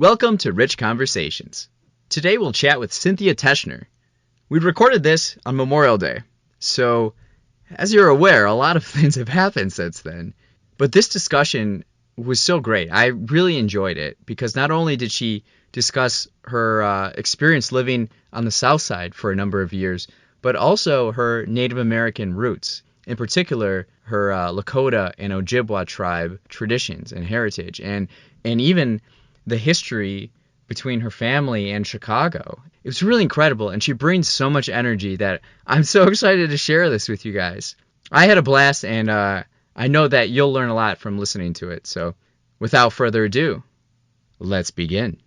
Welcome to Rich Conversations. Today we'll chat with Cynthia Teschner. We recorded this on Memorial Day, so as you're aware, a lot of things have happened since then. But this discussion was so great. I really enjoyed it because not only did she discuss her experience living on the south side for a number of years, but also her Native American roots, in particular her Lakota and Ojibwe tribe traditions and heritage, and even the history between her family and Chicago. It was really incredible, and she brings so much energy that I'm so excited to share this with you guys. I had a blast, and I know that you'll learn a lot from listening to it. So without further ado, let's begin.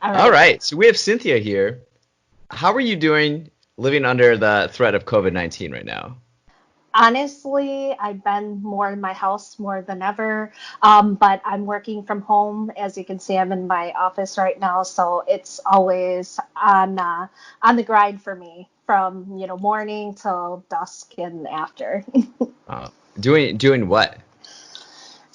All right, so we have Cynthia here. How are you doing living under the threat of COVID-19 right now? Honestly, I've been more in my house more than ever, but I'm working from home. As you can see, I'm in my office right now, so it's always on the grind for me from morning till dusk and after. Doing what?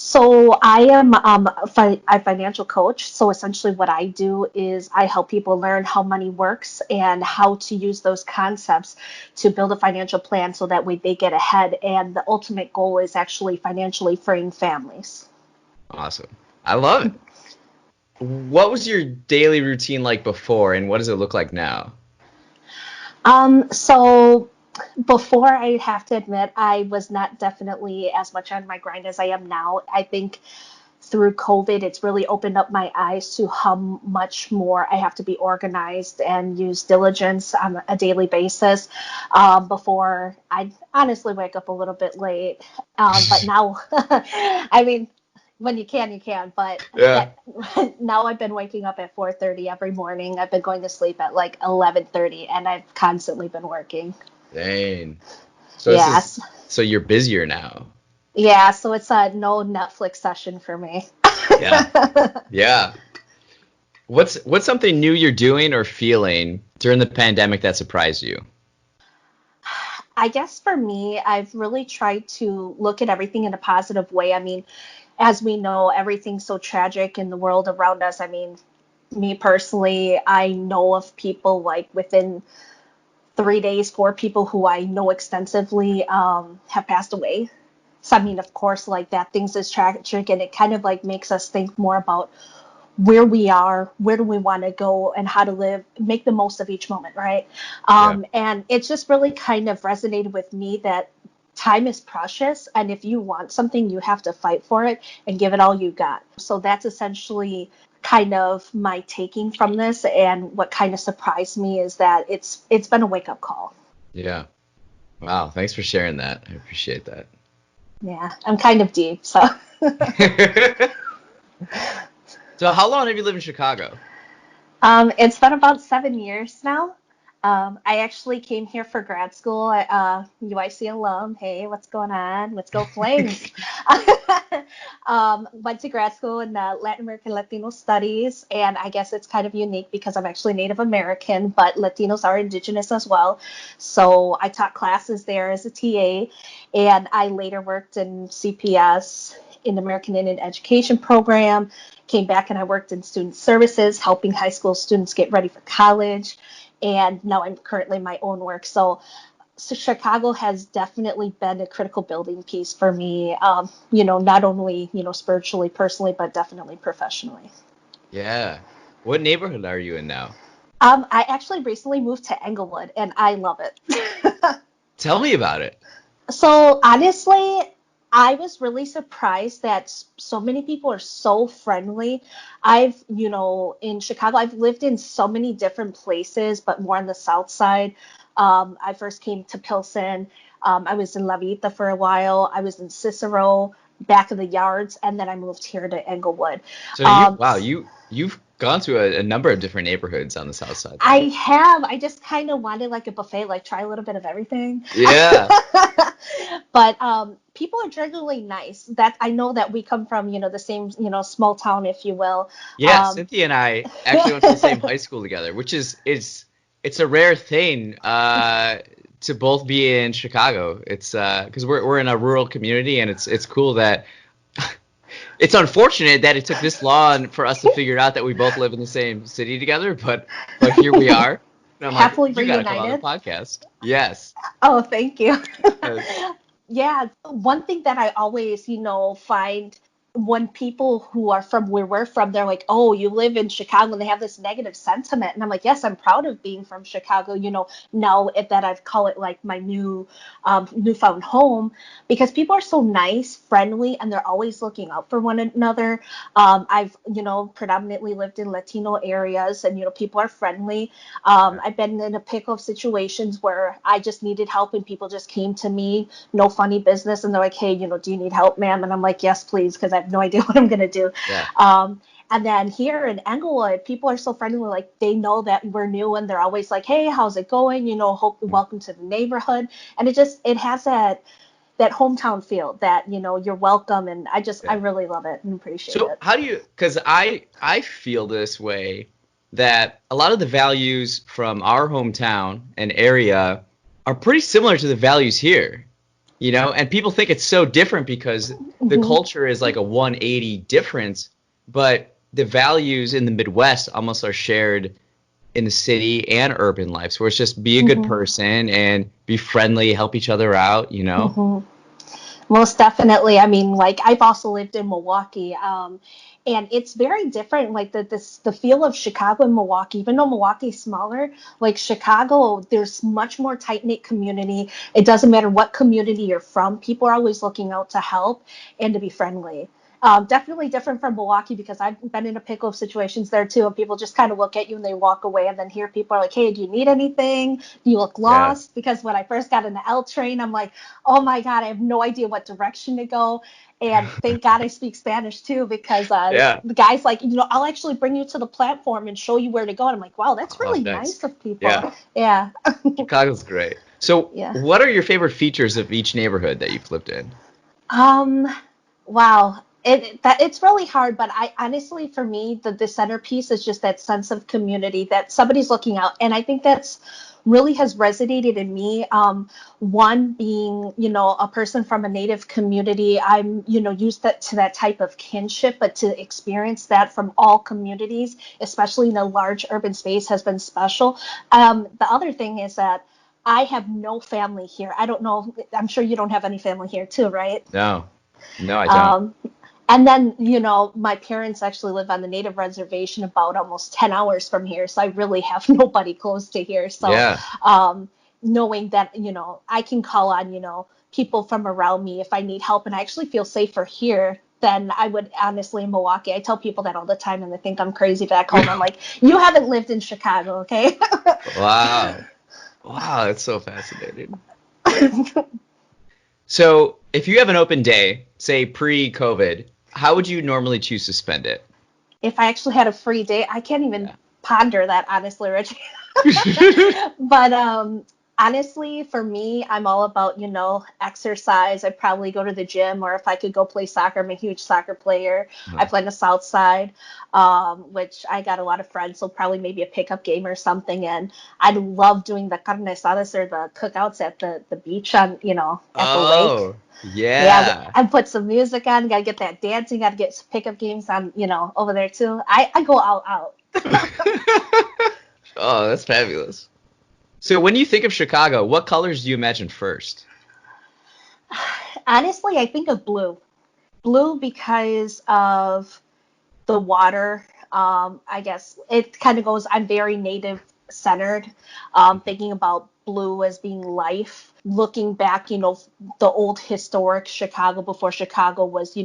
So I am a financial coach. So essentially what I do is I help people learn how money works and how to use those concepts to build a financial plan so that way they get ahead. And the ultimate goal is actually financially freeing families. Awesome. I love it. What was your daily routine like before, and what does it look like now? So before, I have to admit, I was not definitely as much on my grind as I am now. I think through COVID, it's really opened up my eyes to how much more I have to be organized and use diligence on a daily basis. Before, I'd honestly wake up a little bit late. But now, I mean, when you can, you can. But Yeah. now I've been waking up at 4:30 every morning. I've been going to sleep at like 11:30, and I've constantly been working. Dang. So Yes. So you're busier now. Yeah, so it's a no Netflix session for me. Yeah. Yeah. What's something new you're doing or feeling during the pandemic that surprised you? I guess for me, I've really tried to look at everything in a positive way. I mean, as we know, everything's so tragic in the world around us. I mean, me personally, I know of people like within 3 days, 4 people who I know extensively have passed away. So, I mean, of course, like that things is tragic, and it kind of like makes us think more about where we are, where do we want to go, and how to live, make the most of each moment, right? Yeah. And it's just really kind of resonated with me that time is precious, and if you want something, you have to fight for it and give it all you got. So that's essentially kind of my taking from this, and what kind of surprised me is that it's been a wake-up call. Yeah. Wow. Thanks for sharing that. I appreciate that. Yeah, I'm kind of deep, so. So how long have you lived in Chicago? It's been about 7 years now. I actually came here for grad school at UIC alum. Hey, what's going on? Let's go Flames. Went to grad school in Latin American Latino Studies, and I guess it's kind of unique because I'm actually Native American, but Latinos are indigenous as well. So I taught classes there as a TA, and I later worked in CPS, in the American Indian Education Program, came back and I worked in student services, helping high school students get ready for college. And now I'm currently in my own work. So Chicago has definitely been a critical building piece for me, not only, spiritually, personally, but definitely professionally. Yeah. What neighborhood are you in now? I actually recently moved to Englewood, and I love it. Tell me about it. So honestly, I was really surprised that so many people are so friendly. In Chicago, I've lived in so many different places, but more on the south side. I first came to Pilsen. I was in La Vita for a while. I was in Cicero, back of the yards, and then I moved here to Englewood. So you've gone to a number of different neighborhoods on the south side. I have. I just kind of wanted like a buffet, like try a little bit of everything. Yeah. But people are generally nice. That I know that we come from, the same, small town, if you will. Yeah, Cynthia and I actually went to the same high school together, which it's a rare thing to both be in Chicago. It's because we're in a rural community, and it's cool that it's unfortunate that it took this long for us to figure out that we both live in the same city together, but here we are. And I'm like, Happily you got to come on the reunited. podcast. Yes. Oh, thank you. Uh, Yeah, one thing that I always, find when people who are from where we're from, they're like, "Oh, you live in Chicago," and they have this negative sentiment. And I'm like, "Yes, I'm proud of being from Chicago, now that I've called it like my newfound home, because people are so nice, friendly, and they're always looking out for one another. I've, predominantly lived in Latino areas, and, people are friendly. I've been in a pickle of situations where I just needed help, and people just came to me, no funny business, and they're like, "Hey, do you need help, ma'am?" And I'm like, "Yes, please," because I have no idea what I'm gonna do. yeah. And then here in Englewood, people are so friendly, like they know that we're new, and they're always like, "Hey, how's it going? Welcome to the neighborhood." And it has that hometown feel that, you're welcome, and I Yeah. really love it and appreciate So it. how do you? Because I feel this way that a lot of the values from our hometown and area are pretty similar to the values here. And people think it's so different because the Hmm. culture is like a 180 difference, but the values in the Midwest almost are shared in the city and urban lives, where it's just be a good Hmm. person and be friendly, help each other out. Hmm. Most definitely. I mean, like I've also lived in Milwaukee, and it's very different. Like the feel of Chicago and Milwaukee, even though Milwaukee's smaller, like Chicago, there's much more tight knit community. It doesn't matter what community you're from. People are always looking out to help and to be friendly. Definitely different from Milwaukee, because I've been in a pickle of situations there too, and people just kind of look at you and they walk away, and then here people are like, "Hey, do you need anything? Do you look Yeah. lost?" Because when I first got in the L train, I'm like, "Oh my God, I have no idea what direction to go." And thank God I speak Spanish too, because Yeah. the guy's like, "I'll actually bring you to the platform and show you where to go." And I'm like, "Wow, that's Oh, really nice. nice of Yeah. people." Yeah. Chicago's great. So, Yeah. what are your favorite features of each neighborhood that you've lived in? Um, wow. It's really hard, but I honestly, for me, the centerpiece is just that sense of community, that somebody's looking out, and I think that's really has resonated in me. One being, a person from a native community, I'm, used to that type of kinship, but to experience that from all communities, especially in a large urban space, has been special. The other thing is that I have no family here. I don't know. I'm sure you don't have any family here too, right? No. No, I don't. Um, and then, my parents actually live on the native reservation about almost 10 hours from here. So I really have nobody close to here. So Yeah. um, knowing that, I can call on, people from around me if I need help. And I actually feel safer here than I would honestly in Milwaukee. I tell people that all the time, and they think I'm crazy back home. I'm like, "You haven't lived in Chicago, okay?" Wow. Wow, that's so fascinating. So, if you have an open day, say pre-COVID, how would you normally choose to spend it? If I actually had a free day, I can't even Yeah. ponder that, honestly, Rich. But honestly, for me, I'm all about, exercise. I'd probably go to the gym, or if I could go play soccer, I'm a huge soccer player. I Uh, play in the south side, which I got a lot of friends, so probably maybe a pickup game or something. And I'd love doing the carne asadas, or the cookouts at the beach on, at the lake. Oh, Yeah, yeah. and put some music on. Gotta get that dancing. Gotta get some pickup games on, over there too. I go all out. Oh, that's fabulous. So, when you think of Chicago, what colors do you imagine first? Honestly, I think of blue. Blue because of the water. I guess it kind of goes, I'm very native centered, thinking about blue as being life. Looking back, the old historic Chicago before Chicago was,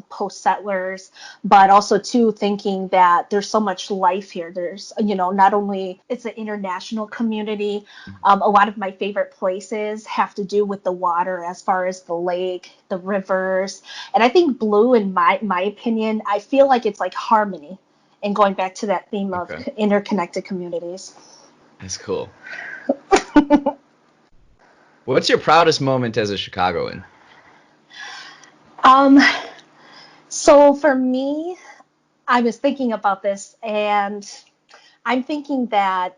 post settlers, but also too thinking that there's so much life here. There's, not only it's an international community. A lot of my favorite places have to do with the water, as far as the lake, the rivers, and I think blue, in my opinion, I feel like it's like harmony, and going back to that theme of Okay, interconnected communities. that's cool. What's your proudest moment as a Chicagoan? Um, so for me, I was thinking about this, and I'm thinking that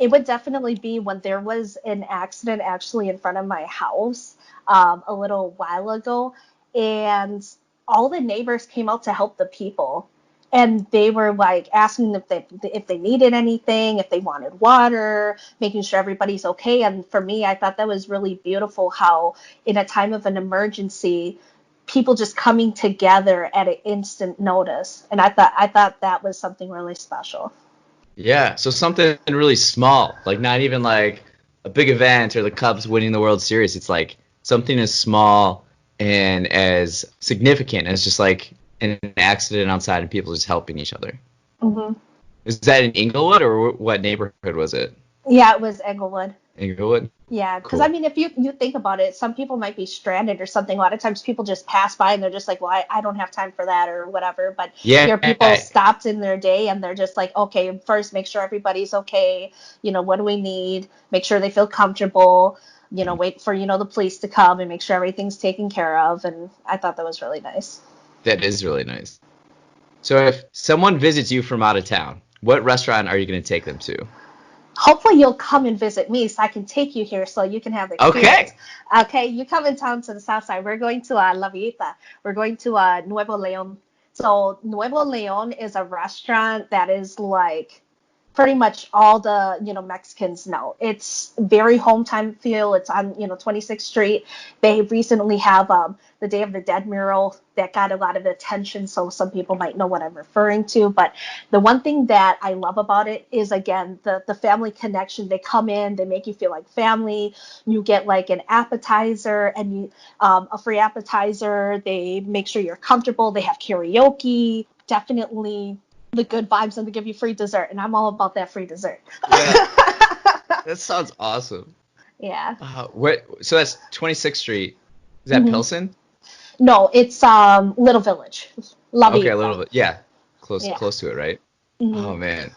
it would definitely be when there was an accident actually in front of my house a little while ago, and all the neighbors came out to help the people. And they were like asking if they needed anything, if they wanted water, making sure everybody's okay. And for me, I thought that was really beautiful how in a time of an emergency, people just coming together at an instant notice. And I thought that was something really special. Yeah, so something really small, like not even like a big event or the Cubs winning the World Series. It's like something as small and as significant as just like an accident outside and people just helping each other. Hmm. Is that in Inglewood or what neighborhood was it? Yeah, it was Englewood. Inglewood? Yeah, because I Cool. mean, if you think about it, some people might be stranded or something. A lot of times people just pass by and they're just like, well, I don't have time for that or whatever. But Yeah, here, people stopped in their day and they're just like, okay, first make sure everybody's okay. What do we need? Make sure they feel comfortable. Wait for, the police to come and make sure everything's taken care of. And I thought that was really nice. that is really nice. So if someone visits you from out of town, what restaurant are you going to take them to? Hopefully you'll come and visit me so I can take you here so you can have the experience. Okay. Okay, you come in town to the south side. We're going to La Villita. We're going to Nuevo Leon. So Nuevo Leon is a restaurant that is like pretty much all the Mexicans know. It's very hometown feel. It's on 26th Street. They recently have the Day of the Dead mural that got a lot of attention, so some people might know what I'm referring to. But the one thing that I love about it is, again, the family connection. They come in, they make you feel like family. You get like an appetizer and a free appetizer. They make sure you're comfortable. They have karaoke. Definitely the good vibes, and they give you free dessert, and I'm all about that free dessert. Yeah, that sounds awesome. Yeah. What? So that's 26th Street. Is that Hmm. Pilsen? No, it's Little Village, La Okay, a Vita. little bit. Yeah, close Yeah. close to it, right? Hmm. Oh man,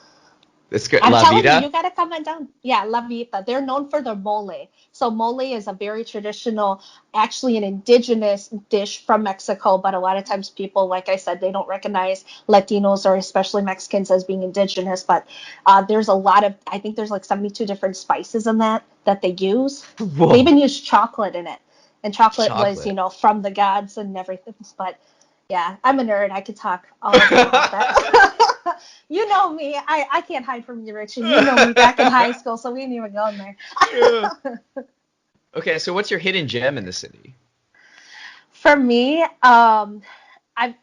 that's good. I'm La telling you, Vida. you gotta come on down. Yeah, La Vita. They're known for their mole. So mole is a very traditional, actually an indigenous dish from Mexico. But a lot of times people, like I said, they don't recognize Latinos or especially Mexicans as being indigenous. But there's a lot of, I think there's like 72 different spices in that they use. They Whoa, even use chocolate in it. And chocolate was, chocolate. from the gods and everything. But yeah, I'm a nerd. I could talk all day about that. You know me. I can't hide from you, Rich. And you know me back in high school, so we didn't even go in there. Yeah. Okay, so what's your hidden gem in the city? For me, I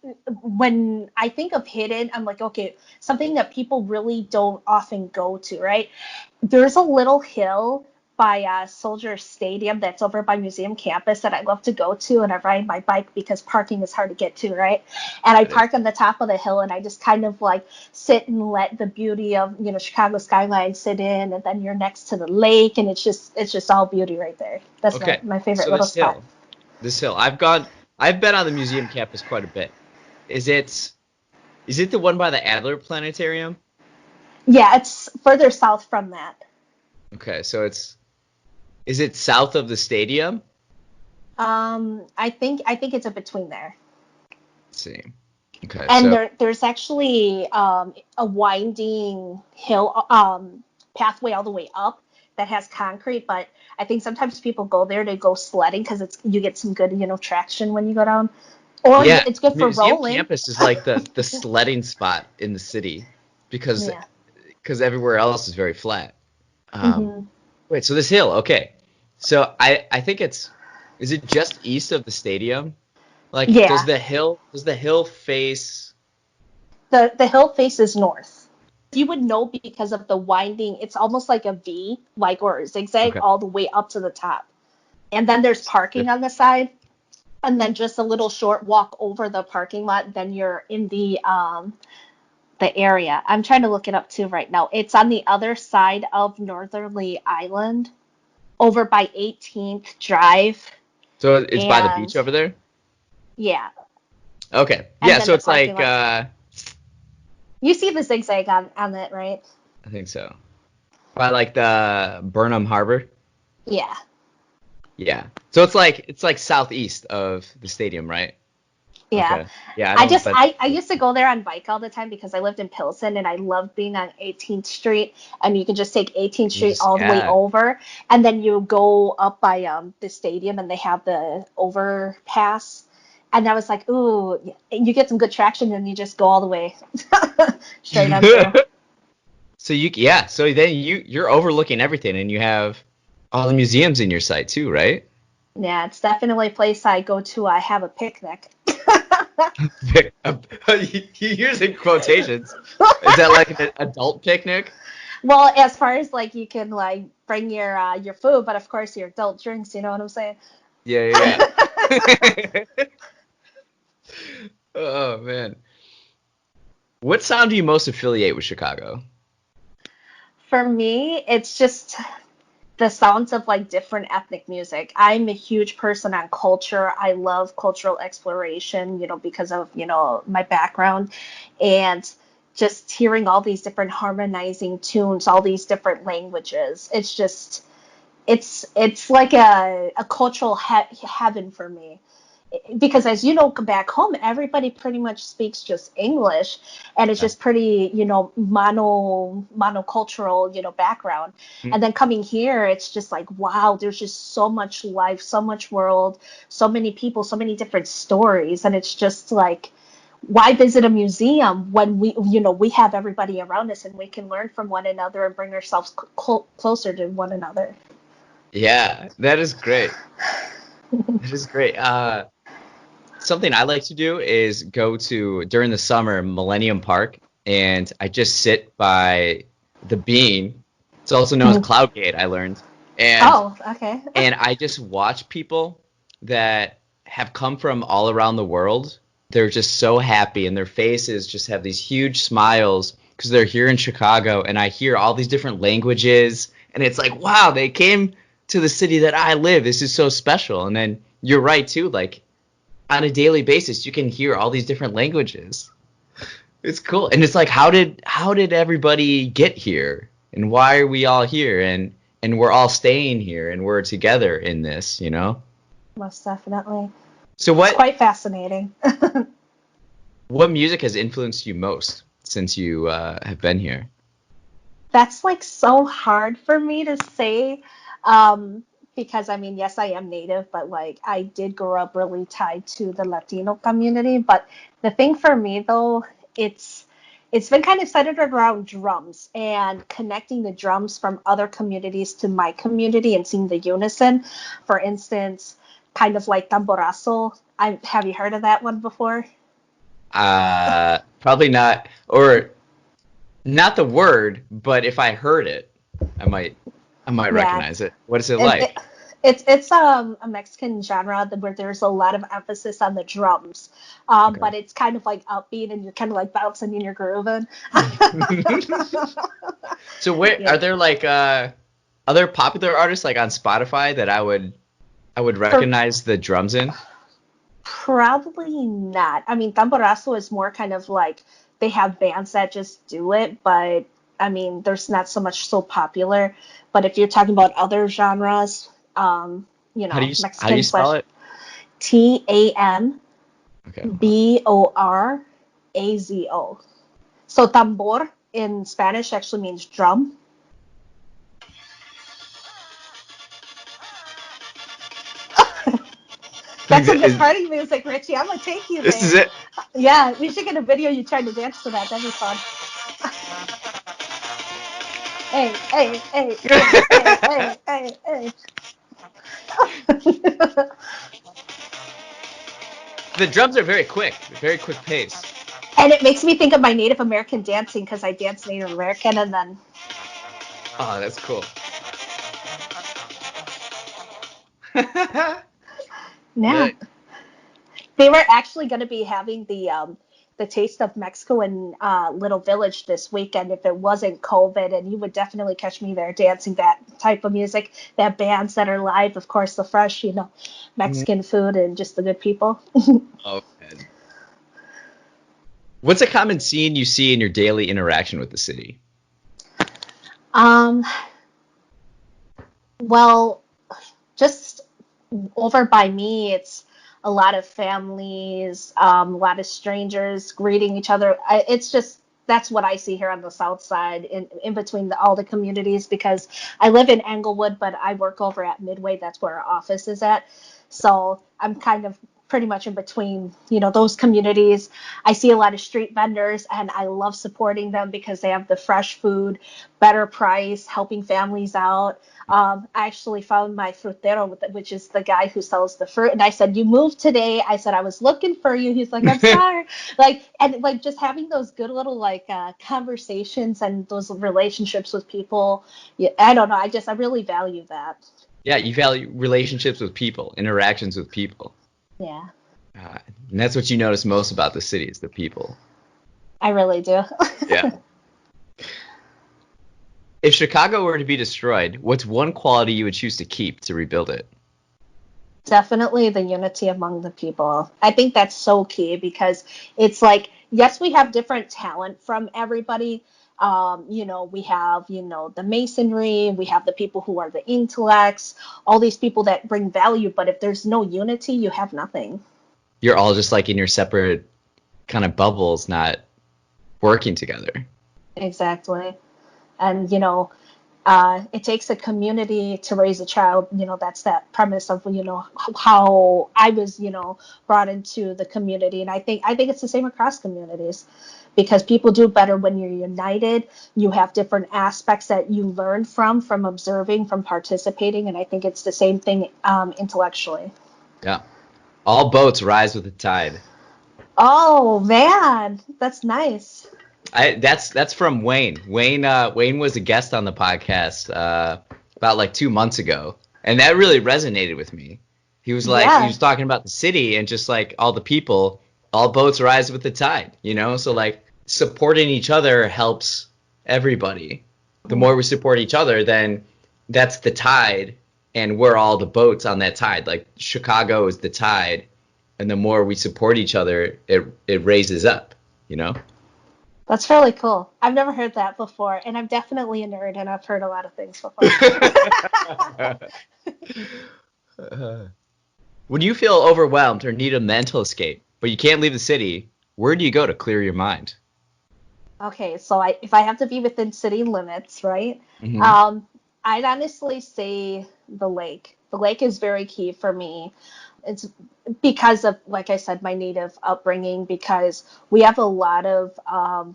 when I think of hidden, I'm like, okay, something that people really don't often go to, right? There's a little hill by Soldier Stadium that's over by Museum Campus that I love to go to, and I ride my bike because parking is hard to get to, right? And I That is. park on the top of the hill, and I just kind of like sit and let the beauty of Chicago skyline sit in, and then you're next to the lake, and it's just all beauty right there. That's my Okay, my favorite so little spot. this hill. I've been on the museum campus quite a bit. Is it is it the one by the Adler Planetarium? Yeah, it's further south from that. Okay, so is it south of the stadium? I think it's in between there. Let's see. Okay, And so there's actually a winding hill pathway all the way up that has concrete, but I think sometimes people go there to go sledding because you get some good traction when you go down, or yeah, it's good for museum rolling. campus is like the sledding spot in the city because Yeah. everywhere else is very flat. Um, Hmm. wait, so this hill, okay. So I think is it just east of the stadium? Like, Yeah. does the hill face? The hill faces north. You would know because of the winding. It's almost like a V, like or a zigzag Okay. all the way up to the top. And then there's parking on the side, and then just a little short walk over the parking lot. Then you're in the area. I'm trying to look it up too right now. It's on the other side of Northerly Island, over by 18th Drive, So it's by the beach and over there? yeah, Okay. and Yeah, then so the it's parking like lot. You see the zigzag on it, right? I think so. By like the Burnham Harbor. Yeah. Yeah. So it's like southeast of the stadium, right? Yeah. Okay. Yeah, I don't know if that's I used to go there on bike all the time because I lived in Pilsen and I loved being on 18th Street, and you can just take 18th you Street just all the way yeah. over, and then you go up by the stadium and they have the overpass, and I was like, ooh, you get some good traction and you just go all the way straight on through. So then you're overlooking everything and you have all the museums in your site too, right? Yeah, it's definitely a place I go to. I have a picnic. You're using quotations. Is that like an adult picnic? Well, as far as like you can like bring your food, but of course your adult drinks, you know what I'm saying? Yeah, yeah, yeah. Oh man. What sound do you most affiliate with Chicago? For me, it's just the sounds of like different ethnic music. I'm a huge person on culture. I love cultural exploration, because of, my background, and just hearing all these different harmonizing tunes, all these different languages. It's like a cultural heaven for me, because as you know, back home everybody pretty much speaks just English, and it's Yeah. just pretty, monocultural, background. Mm. And then coming here, it's just like, wow, there's just so much life, so much world, so many people, so many different stories, and it's just like, why visit a museum when we have everybody around us and we can learn from one another and bring ourselves closer to one another. Yeah, that is great. That is great. Something I like to do is go to during the summer Millennium Park, and I just sit by the bean. It's also known as Cloud Gate, I learned, and Oh, okay. and I just watch people that have come from all around the world. They're just so happy, and their faces just have these huge smiles because they're here in Chicago, and I hear all these different languages, and it's like, wow, they came to the city that I live. This is so special. And then you're right too, like on a daily basis, you can hear all these different languages. It's cool. And it's like, how did everybody get here? And why are we all here? And we're all staying here and we're together in this, you know? Most definitely. So It's what quite fascinating. what music has influenced you most since you have been here? That's like so hard for me to say, um, because I mean, yes, I am native, but like I did grow up really tied to the Latino community. But the thing for me though, it's it's been kind of centered around drums and connecting the drums from other communities to my community and seeing the unison. For instance, kind of like tamborazo. Have you heard of that one before? Probably not, or not the word, but if I heard it, I might I might Yeah, recognize it. What is it it, it like? it's a Mexican genre where there's a lot of emphasis on the drums, Okay. but it's kind of like upbeat and you're kind of like bouncing and you're grooving. So where are Yeah, there like other popular artists like on Spotify that I would for recognize the drums in? probably not. I mean, tamborazo is more kind of like they have bands that just do it, but I mean, there's not so much so popular. But if you're talking about other genres, How do you Mexican spell slash it? Okay. Tamborazo. So tambor in Spanish actually means drum. That's some good Is- party music, Richie. I'm gonna take you this is there. it. Yeah, we should get a video you trying to dance to that. That'd be fun. Hey, hey, hey, hey, hey, hey, hey, hey. The drums are very quick pace. And it makes me think of my Native American dancing because I dance Native American, and then Oh, that's cool. yeah, Nice. they were actually going to be having the Taste of Mexico in Little Village this weekend if it wasn't COVID, and you would definitely catch me there dancing that type of music, that bands that are live, of course, the fresh, Mexican food and just the good people. Oh, man. What's a common scene you see in your daily interaction with the city? um, well, just over by me, it's a lot of families, a lot of strangers greeting each other. It's just that's what I see here on the south side, in between all the communities, because I live in Englewood, but I work over at Midway. That's where our office is at. So I'm kind of pretty much in between, those communities. I see a lot of street vendors, and I love supporting them because they have the fresh food, better price, helping families out. I actually found my frutero, which is the guy who sells the fruit, and I said, "You moved today." I said, "I was looking for you." He's like, "I'm sorry." And just having those good little conversations and those relationships with people. Yeah, I don't know. I really value that. Yeah, you value relationships with people, interactions with people. Yeah, And that's what you notice most about the city is the people. I really do. Yeah. If Chicago were to be destroyed, what's one quality you would choose to keep to rebuild it? Definitely the unity among the people. I think that's so key because it's like, yes, we have different talent from everybody. We have, the masonry, we have the people who are the intellects, all these people that bring value. But if there's no unity, you have nothing. You're all just like in your separate kind of bubbles, not working together. Exactly. And, it takes a community to raise a child. That's that premise of, how I was, brought into the community. And I think it's the same across communities, because people do better when you're united. You have different aspects that you learn from observing, from participating. And I think it's the same thing intellectually. Yeah. All boats rise with the tide. Oh, man, that's nice. That's from Wayne. Wayne was a guest on the podcast about like 2 months ago, and that really resonated with me. He was like, he was talking about the city and just like all the people, all boats rise with the tide, So like supporting each other helps everybody. The more we support each other, then that's the tide, and we're all the boats on that tide. Like Chicago is the tide, and the more we support each other, it raises up, That's really cool. I've never heard that before, and I'm definitely a nerd, and I've heard a lot of things before. When you feel overwhelmed or need a mental escape, but you can't leave the city, where do you go to clear your mind? Okay, so if I have to be within city limits, right? Mm-hmm. I'd honestly say the lake. The lake is very key for me. It's because of, like I said, my native upbringing, because we have a lot of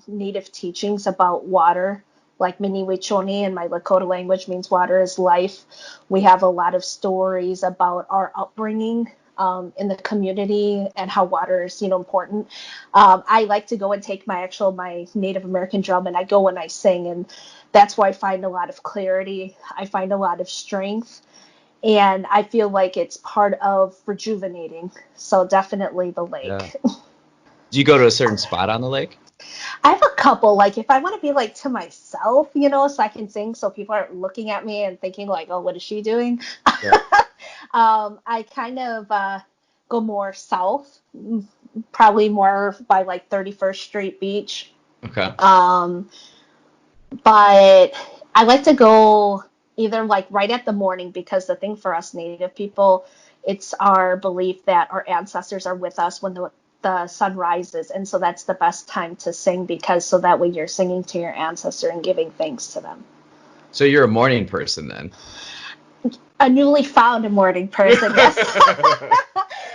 native teachings about water, like Miniwichoni in my Lakota language means water is life. We have a lot of stories about our upbringing in the community and how water is, important. I like to go and take my Native American drum, and I go and I sing, and that's where I find a lot of clarity. I find a lot of strength, and I feel like it's part of rejuvenating. So definitely the Yeah. lake. Do you go to a certain spot on the lake? I have a couple, like if I want to be like to myself, so I can sing so people aren't looking at me and thinking like, oh, what is she doing? Yeah. I kind of go more south, probably more by like 31st Street Beach. Okay. But I like to go either like right at the morning, because the thing for us Native people, it's our belief that our ancestors are with us when the sun rises. And so that's the best time to sing, because so that way you're singing to your ancestor and giving thanks to them. So you're a morning person then? A newly found morning person, yes.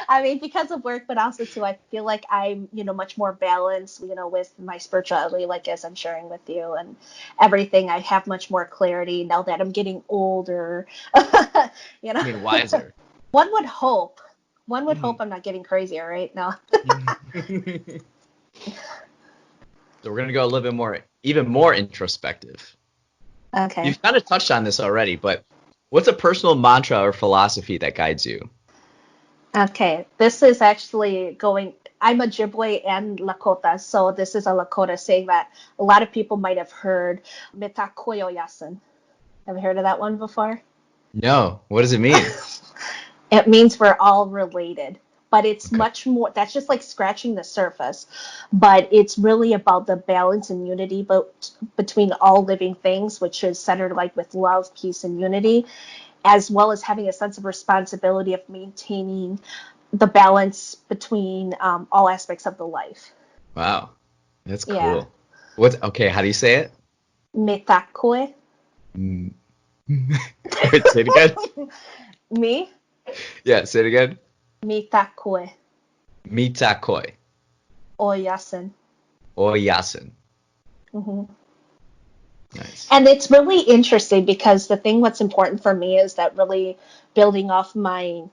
I mean, because of work, but also too, I feel like I'm, much more balanced, with my spirituality, like as I'm sharing with you and everything. I have much more clarity now that I'm getting older. I mean, wiser. One would hope. One would hope I'm not getting crazier right now. So we're gonna go a little bit more, even more introspective. Okay. You've kind of touched on this already, but what's a personal mantra or philosophy that guides you? Okay, this is actually I'm Ojibwe and Lakota, so this is a Lakota saying that a lot of people might have heard, Mitakoyo Yasin. Have you heard of that one before? No. What does it mean? It means we're all related, but it's Okay. much more, that's just like scratching the surface, but it's really about the balance and unity between all living things, which is centered like with love, peace, and unity. as well as having a sense of responsibility of maintaining the balance between all aspects of the life. Wow. That's Yeah. cool. Okay, how do you say it? Metakue. Mm. Wait, say it again. Me? Yeah, say it again. Metakue. Mitakoi. Oyasin. Oyasin. Hmm. Nice. And it's really interesting because the thing what's important for me is that really building off my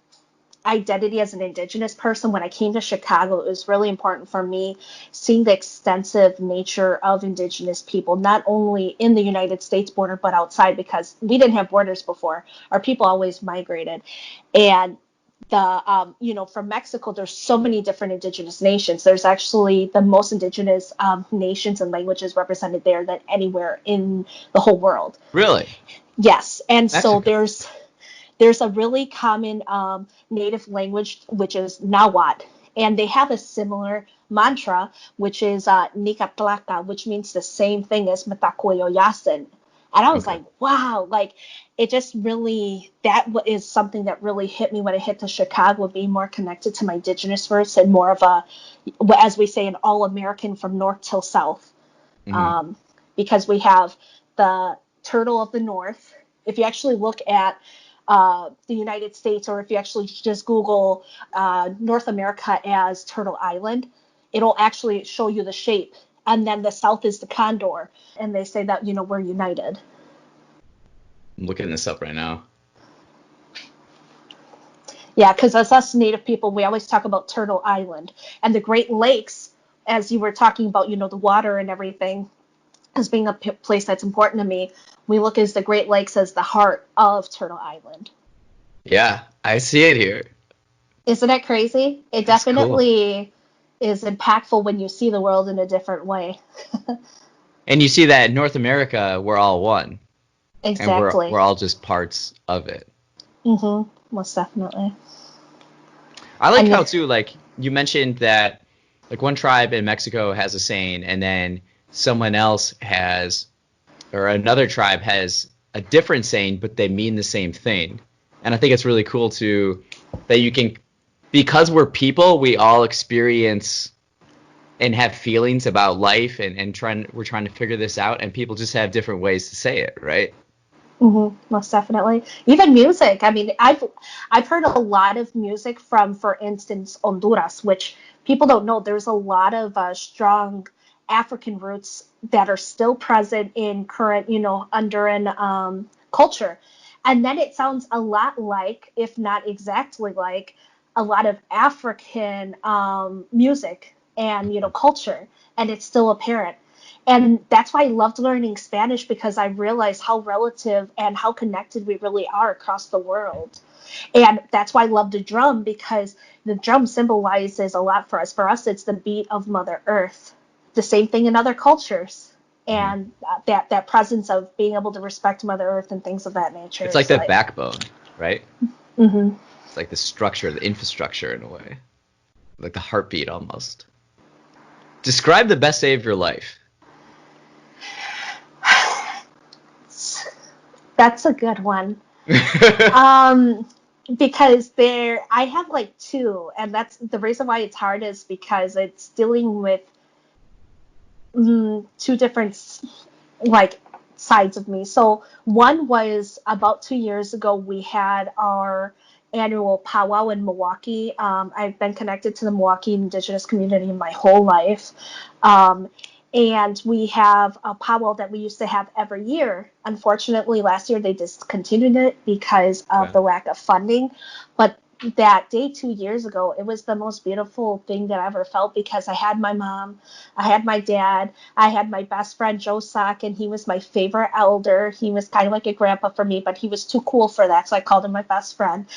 identity as an Indigenous person. When I came to Chicago, it was really important for me seeing the extensive nature of Indigenous people, not only in the United States border, but outside, because we didn't have borders before. Our people always migrated. And from Mexico, there's so many different Indigenous nations. There's actually the most Indigenous nations and languages represented there than anywhere in the whole world. Really? Yes. And so Mexico. there's a really common native language, which is Nahuatl, and they have a similar mantra, which is Nicatlaca, which means the same thing as Metacoyoyasin. And I was Okay. like, wow, like it just really, is something that really hit me when I hit to Chicago, being more connected to my Indigenous roots and more of a, as we say, an all-American from north till south. Hmm. Because we have the turtle of the north. If you actually look at the United States, or if you actually just Google North America as Turtle Island, it'll actually show you the shape. And then the south is the condor. And they say that, we're united. I'm looking this up right now. Yeah, because as us Native people, we always talk about Turtle Island. And the Great Lakes, as you were talking about, the water and everything, as being a place that's important to me, we look as the Great Lakes as the heart of Turtle Island. Yeah, I see it here. Isn't it crazy? It That's cool. definitely is impactful when you see the world in a different way. And you see that in North America, we're all one, and we're Exactly. all just parts of it. Most definitely. I like how And too, like you mentioned that like one tribe in Mexico has a saying, and then someone else has, or another tribe has a different saying, but they mean the same thing. And I think it's really cool to that you can, because we're people, we all experience and have feelings about life, and we're trying to figure this out, and people just have different ways to say it, right? most definitely. Even music. I mean, I've heard a lot of music from, for instance, Honduras, which people don't know. There's a lot of strong African roots that are still present in current, Honduran culture. And then it sounds a lot like, if not exactly like, a lot of African music and, culture, and it's still apparent. And that's why I loved learning Spanish, because I realized how relative and how connected we really are across the world. And that's why I love the drum, because the drum symbolizes a lot for us. For us, it's the beat of Mother Earth. The same thing in other cultures. Mhm. And that presence of being able to respect Mother Earth and things of that nature It's like is the like, backbone, right? mm-hmm. It's like the structure, the infrastructure in a way, like the heartbeat almost. Describe the best day of your life. That's a good one. Because I have like two, and that's the reason why it's hard, is because it's dealing with two different like sides of me. So one was about 2 years ago. We had our annual powwow in Milwaukee. I've been connected to the Milwaukee Indigenous community my whole life. Um, and we have a powwow that we used to have every year. Unfortunately, last year they discontinued it because of Okay. the lack of funding. But that day 2 years ago, it was the most beautiful thing that I ever felt, because I had my mom, I had my dad, I had my best friend Joe Sock, and he was my favorite elder. He was kind of like a grandpa for me, but he was too cool for that, so I called him my best friend.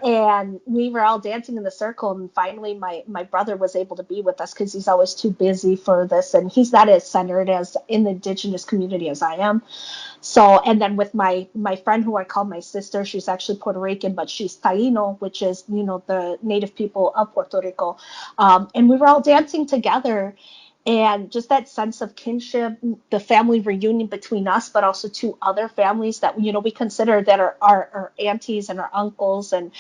And we were all dancing in the circle, and finally my brother was able to be with us, because he's always too busy for this, and he's not as centered as in the Indigenous community as I am. So, and then with my friend, who I call my sister, she's actually Puerto Rican, but she's Taino, which is, the native people of Puerto Rico. And we were all dancing together. And just that sense of kinship, the family reunion between us, but also two other families that, we consider that are our aunties and our uncles. And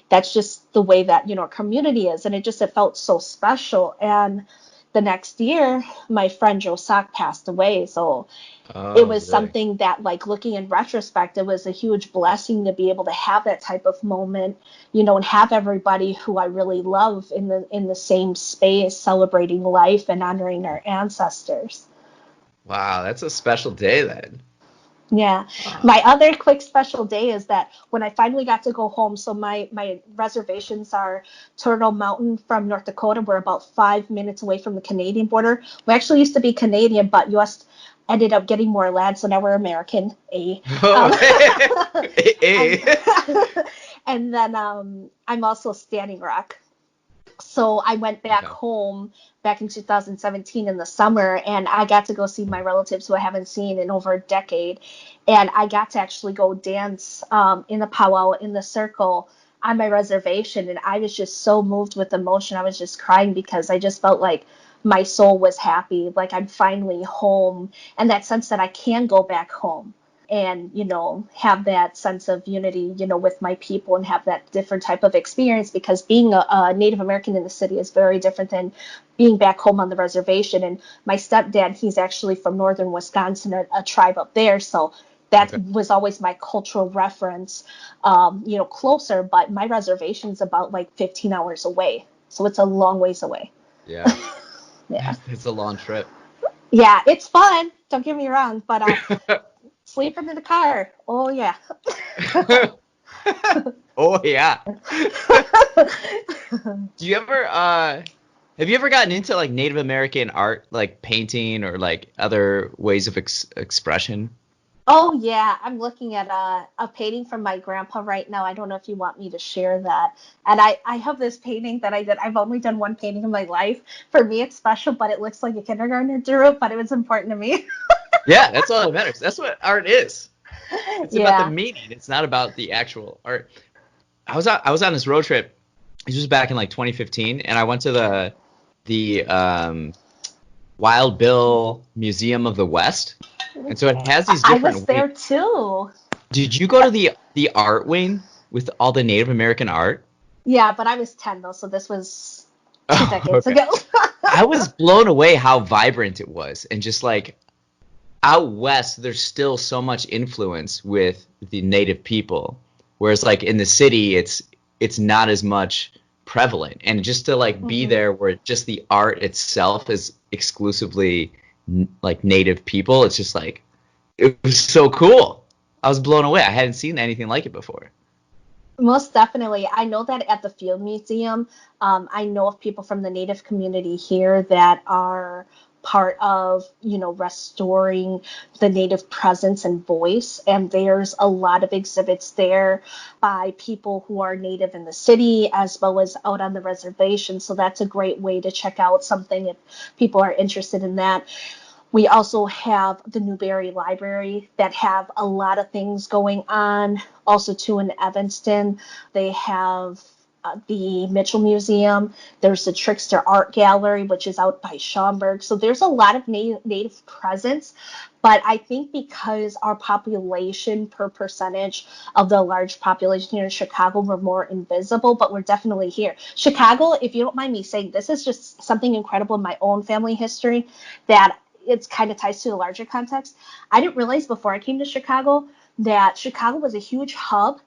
that's just the way that, our community is. And it felt so special. And the next year, my friend Joe Sock passed away. So it Oh, was really? something that, like, looking in retrospect, it was a huge blessing to be able to have that type of moment, and have everybody who I really love in the same space, celebrating life and honoring our ancestors. Wow, that's a special day then. Yeah. Wow. My other quick special day is that when I finally got to go home, so my reservations are Turtle Mountain from North Dakota. We're about 5 minutes away from the Canadian border. We actually used to be Canadian, but US ended up getting more land, so now we're American. Um, Oh, and hey. and then I'm also Standing Rock. So I went back Okay. home back in 2017 in the summer, and I got to go see my relatives who I haven't seen in over a decade. And I got to actually go dance in the powwow in the circle on my reservation. And I was just so moved with emotion. I was just crying because I just felt like my soul was happy, like I'm finally home, and that sense that I can go back home and have that sense of unity with my people and have that different type of experience, because being a Native American in the city is very different than being back home on the reservation. And my stepdad, he's actually from northern Wisconsin, a tribe up there, so that Okay. was always my cultural reference, closer, but my reservation's about like 15 hours away, so it's a long ways away. Yeah. Yeah, It's a long trip. yeah, it's fun, don't get me wrong, but sleeping in the car, oh yeah. Oh yeah. Do you ever have you ever gotten into like Native American art, like painting or like other ways of expression? Oh yeah, I'm looking at a painting from my grandpa right now. I don't know if you want me to share that. And I have this painting that I did. I've only done one painting in my life. For me, it's special, but it looks like a kindergartner drew it, but it was important to me. Yeah, that's all that matters. That's what art is. It's about the Yeah. meaning. It's not about the actual art. I was on this road trip. This was back in like 2015, and I went to the Wild Bill Museum of the West, and so it has these I was different there wings. too. Did you go to the art wing with all the Native American art? Yeah, but I was 10 though, so this was two Oh, decades okay. ago. I was blown away how vibrant it was, and just like out west, there's still so much influence with the native people, whereas like in the city, it's not as much prevalent. And just to like be Mhm. there, where just the art itself is exclusively like native people, it's just like it was so cool. I was blown away. I hadn't seen anything like it before. Most definitely. I know that at the Field Museum, I know of people from the Native community here that are part of, restoring the Native presence and voice. And there's a lot of exhibits there by people who are Native in the city as well as out on the reservation. So that's a great way to check out something if people are interested in that. We also have the Newberry Library that have a lot of things going on. Also, too, in Evanston, they have the Mitchell Museum. There's the Trickster Art Gallery, which is out by Schaumburg. So there's a lot of native presence. But I think because our population per percentage of the large population here in Chicago, we're more invisible, but we're definitely here. Chicago, if you don't mind me saying, this is just something incredible in my own family history that it's kind of ties to a larger context. I didn't realize before I came to Chicago that Chicago was a huge hub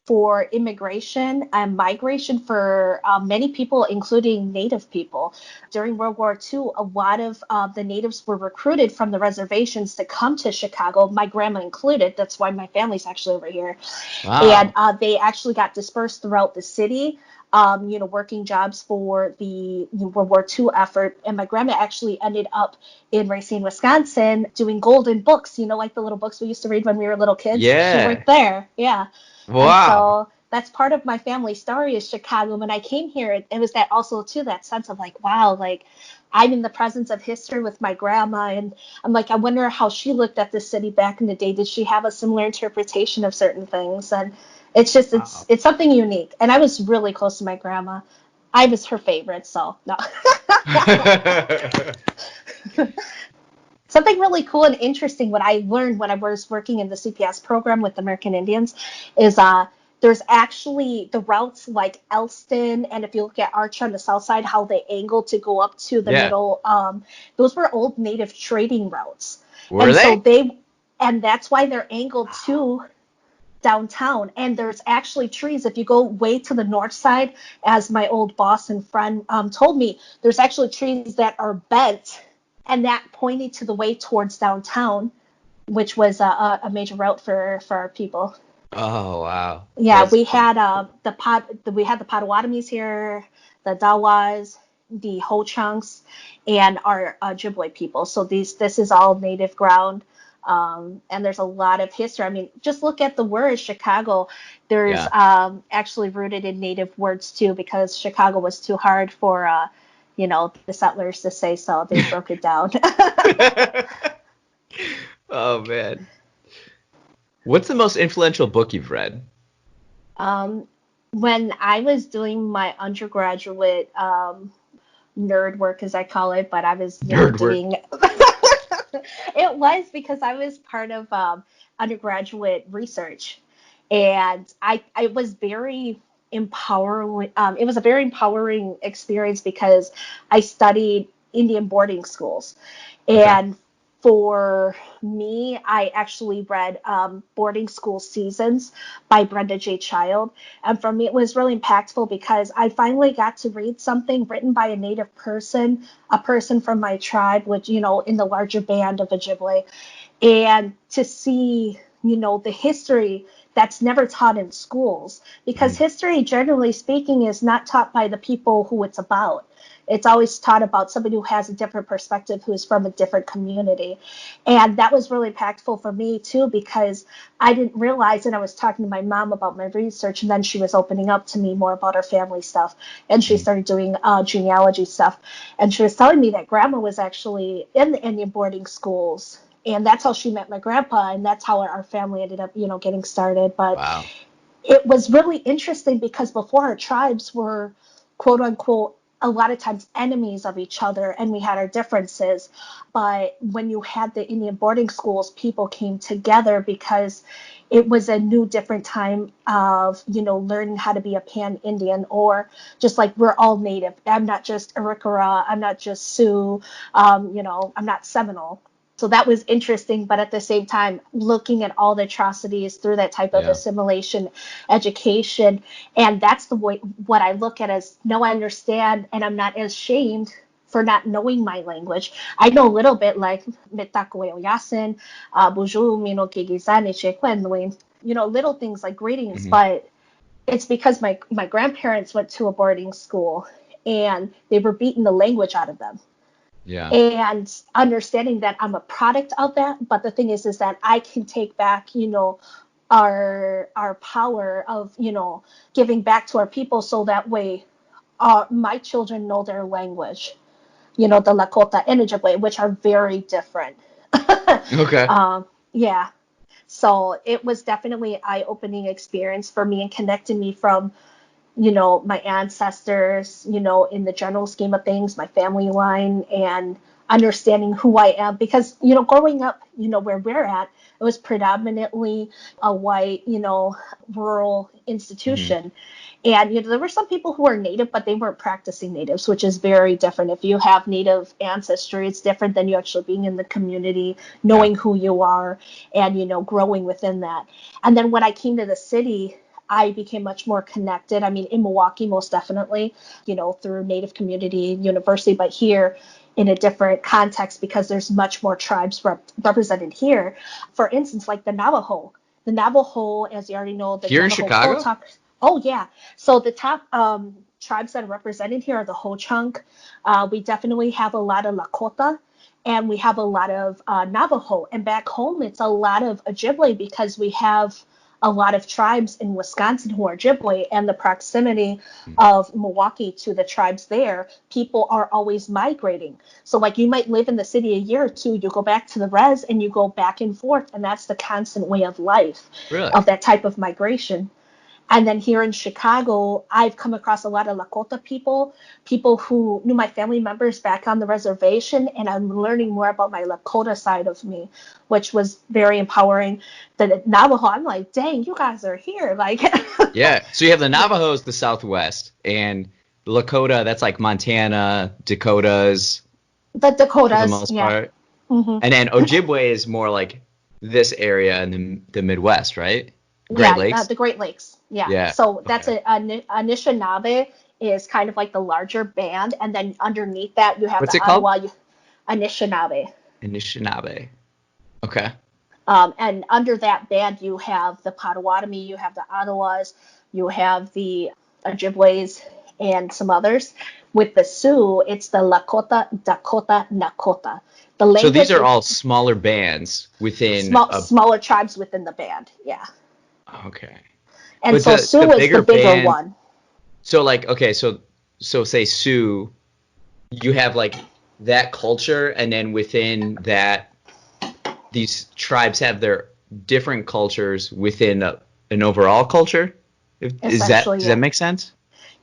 for immigration and migration for many people, including Native people. During World War II, a lot of the Natives were recruited from the reservations to come to Chicago, my grandma included. That's why my family's actually over here. And Wow. they actually got dispersed throughout the city, working jobs for the World War II effort. And my grandma actually ended up in Racine, Wisconsin, doing golden books, like the little books we used to read when we were little kids. She Yeah. worked there. Yeah. And Wow. so that's part of my family story is Chicago. When I came here, it was that also too, that sense of like, wow, like I'm in the presence of history with my grandma. And I'm like, I wonder how she looked at the city back in the day. Did she have a similar interpretation of certain things? And it's just, Wow. it's something unique. And I was really close to my grandma. I was her favorite. So no. Something really cool and interesting, what I learned when I was working in the CPS program with American Indians is there's actually the routes like Elston, and if you look at Arch on the south side, how they angle to go up to the Yeah. middle, those were old native trading routes. Were And so they? and that's why they're angled to downtown. And there's actually trees. If you go way to the north side, as my old boss and friend told me, there's actually trees that are bent and that pointed to the way towards downtown, which was a major route for our people. Oh, wow. Yeah, That's we cool. had we had the Potawatomis here, the Dawas, the Ho Chunks, and our Ojibwe people. So this is all native ground. And there's a lot of history. I mean, just look at the word Chicago. There's Yeah. actually rooted in native words too, because Chicago was too hard for the settlers to say, so they broke it down. Oh, man. What's the most influential book you've read? um, when I was doing my undergraduate nerd work, as I call it, but I was, Nerd work. doing it was because I was part of undergraduate research, and I was very empowering. It was a very empowering experience because I studied Indian boarding schools, Okay. and for me, I actually read Boarding School Seasons by Brenda J. Child. And for me, it was really impactful because I finally got to read something written by a Native person, a person from my tribe, which, in the larger band of Ojibwe, and to see, the history that's never taught in schools. Because Mhm. history, generally speaking, is not taught by the people who it's about. It's always taught about somebody who has a different perspective, who's from a different community. And that was really impactful for me, too, because I didn't realize, and I was talking to my mom about my research, and then she was opening up to me more about her family stuff. And she Mhm. started doing genealogy stuff. And she was telling me that grandma was actually in the Indian boarding schools. And that's how she met my grandpa, and that's how our family ended up, getting started. But Wow. it was really interesting because before our tribes were quote unquote a lot of times enemies of each other and we had our differences, but when you had the Indian boarding schools, people came together because it was a new different time of learning how to be a pan-Indian, or just like we're all native. I'm not just Arikara, I'm not just Sioux, I'm not Seminole. So that was interesting, but at the same time, looking at all the atrocities through that type of Yeah. assimilation education. And that's the way what I look at as, no, I understand, and I'm not as shamed for not knowing my language. I know a little bit, like yasin, bonjour, mino kigizane chekwenwin, little things like greetings, Hmm. but it's because my grandparents went to a boarding school and they were beating the language out of them, Yeah. and understanding that I'm a product of that. But the thing is that I can take back, our power of, giving back to our people, so that way my children know their language, the Lakota and Ojibwe, which are very different. Okay. Yeah. So it was definitely an eye-opening experience for me and connecting me from, my ancestors, in the general scheme of things, my family line, and understanding who I am. Because, growing up, where we're at, it was predominantly a white, rural Hmm. institution. And, there were some people who are native, but they weren't practicing natives, which is very different. If you have native ancestry, it's different than you actually being in the community, Yeah. knowing who you are, and, growing within that. And then when I came to the city, I became much more connected. I mean, in Milwaukee, most definitely, through Native Community University, but here in a different context because there's much more tribes represented here. For instance, like the Navajo. The Navajo, as you already know, the Here in Navajo Chicago? Potoc. Oh, yeah. So the top tribes that are represented here are the Ho Chunk. We definitely have a lot of Lakota, and we have a lot of Navajo. And back home, it's a lot of Ojibwe because we have a lot of tribes in Wisconsin who are Ojibwe, and the proximity of Milwaukee to the tribes there, people are always migrating. So, like, you might live in the city a year or two, you go back to the res, and you go back and forth, and that's the constant way of life Really? of that type of migration. And then here in Chicago, I've come across a lot of Lakota people who knew my family members back on the reservation, and I'm learning more about my Lakota side of me, which was very empowering. The Navajo, I'm like, dang, you guys are here. Like, Yeah. So you have the Navajos, the Southwest, and Lakota, that's like Montana, Dakotas the for the Dakotas, most yeah. part. Hmm. And then Ojibwe is more like this area in the Midwest, right? Great Yeah, Lakes? the Great Lakes. Yeah. Yeah. So that's Okay. a Anishinaabe is kind of like the larger band, and then underneath that you have What's the it called? Ottawa Anishinaabe. Anishinaabe. Okay. And under that band, you have the Potawatomi, you have the Ottawas, you have the Ojibways, and some others. With the Sioux, it's the Lakota, Dakota, Nakota. The So these language are is all smaller bands within a smaller tribes within the band. Yeah. okay. And But so the Sioux is the bigger bigger band, one. so like okay, so say Sioux, you have like that culture, and then within that these tribes have their different cultures within an overall culture. Is that Essentially, does that yeah. make sense?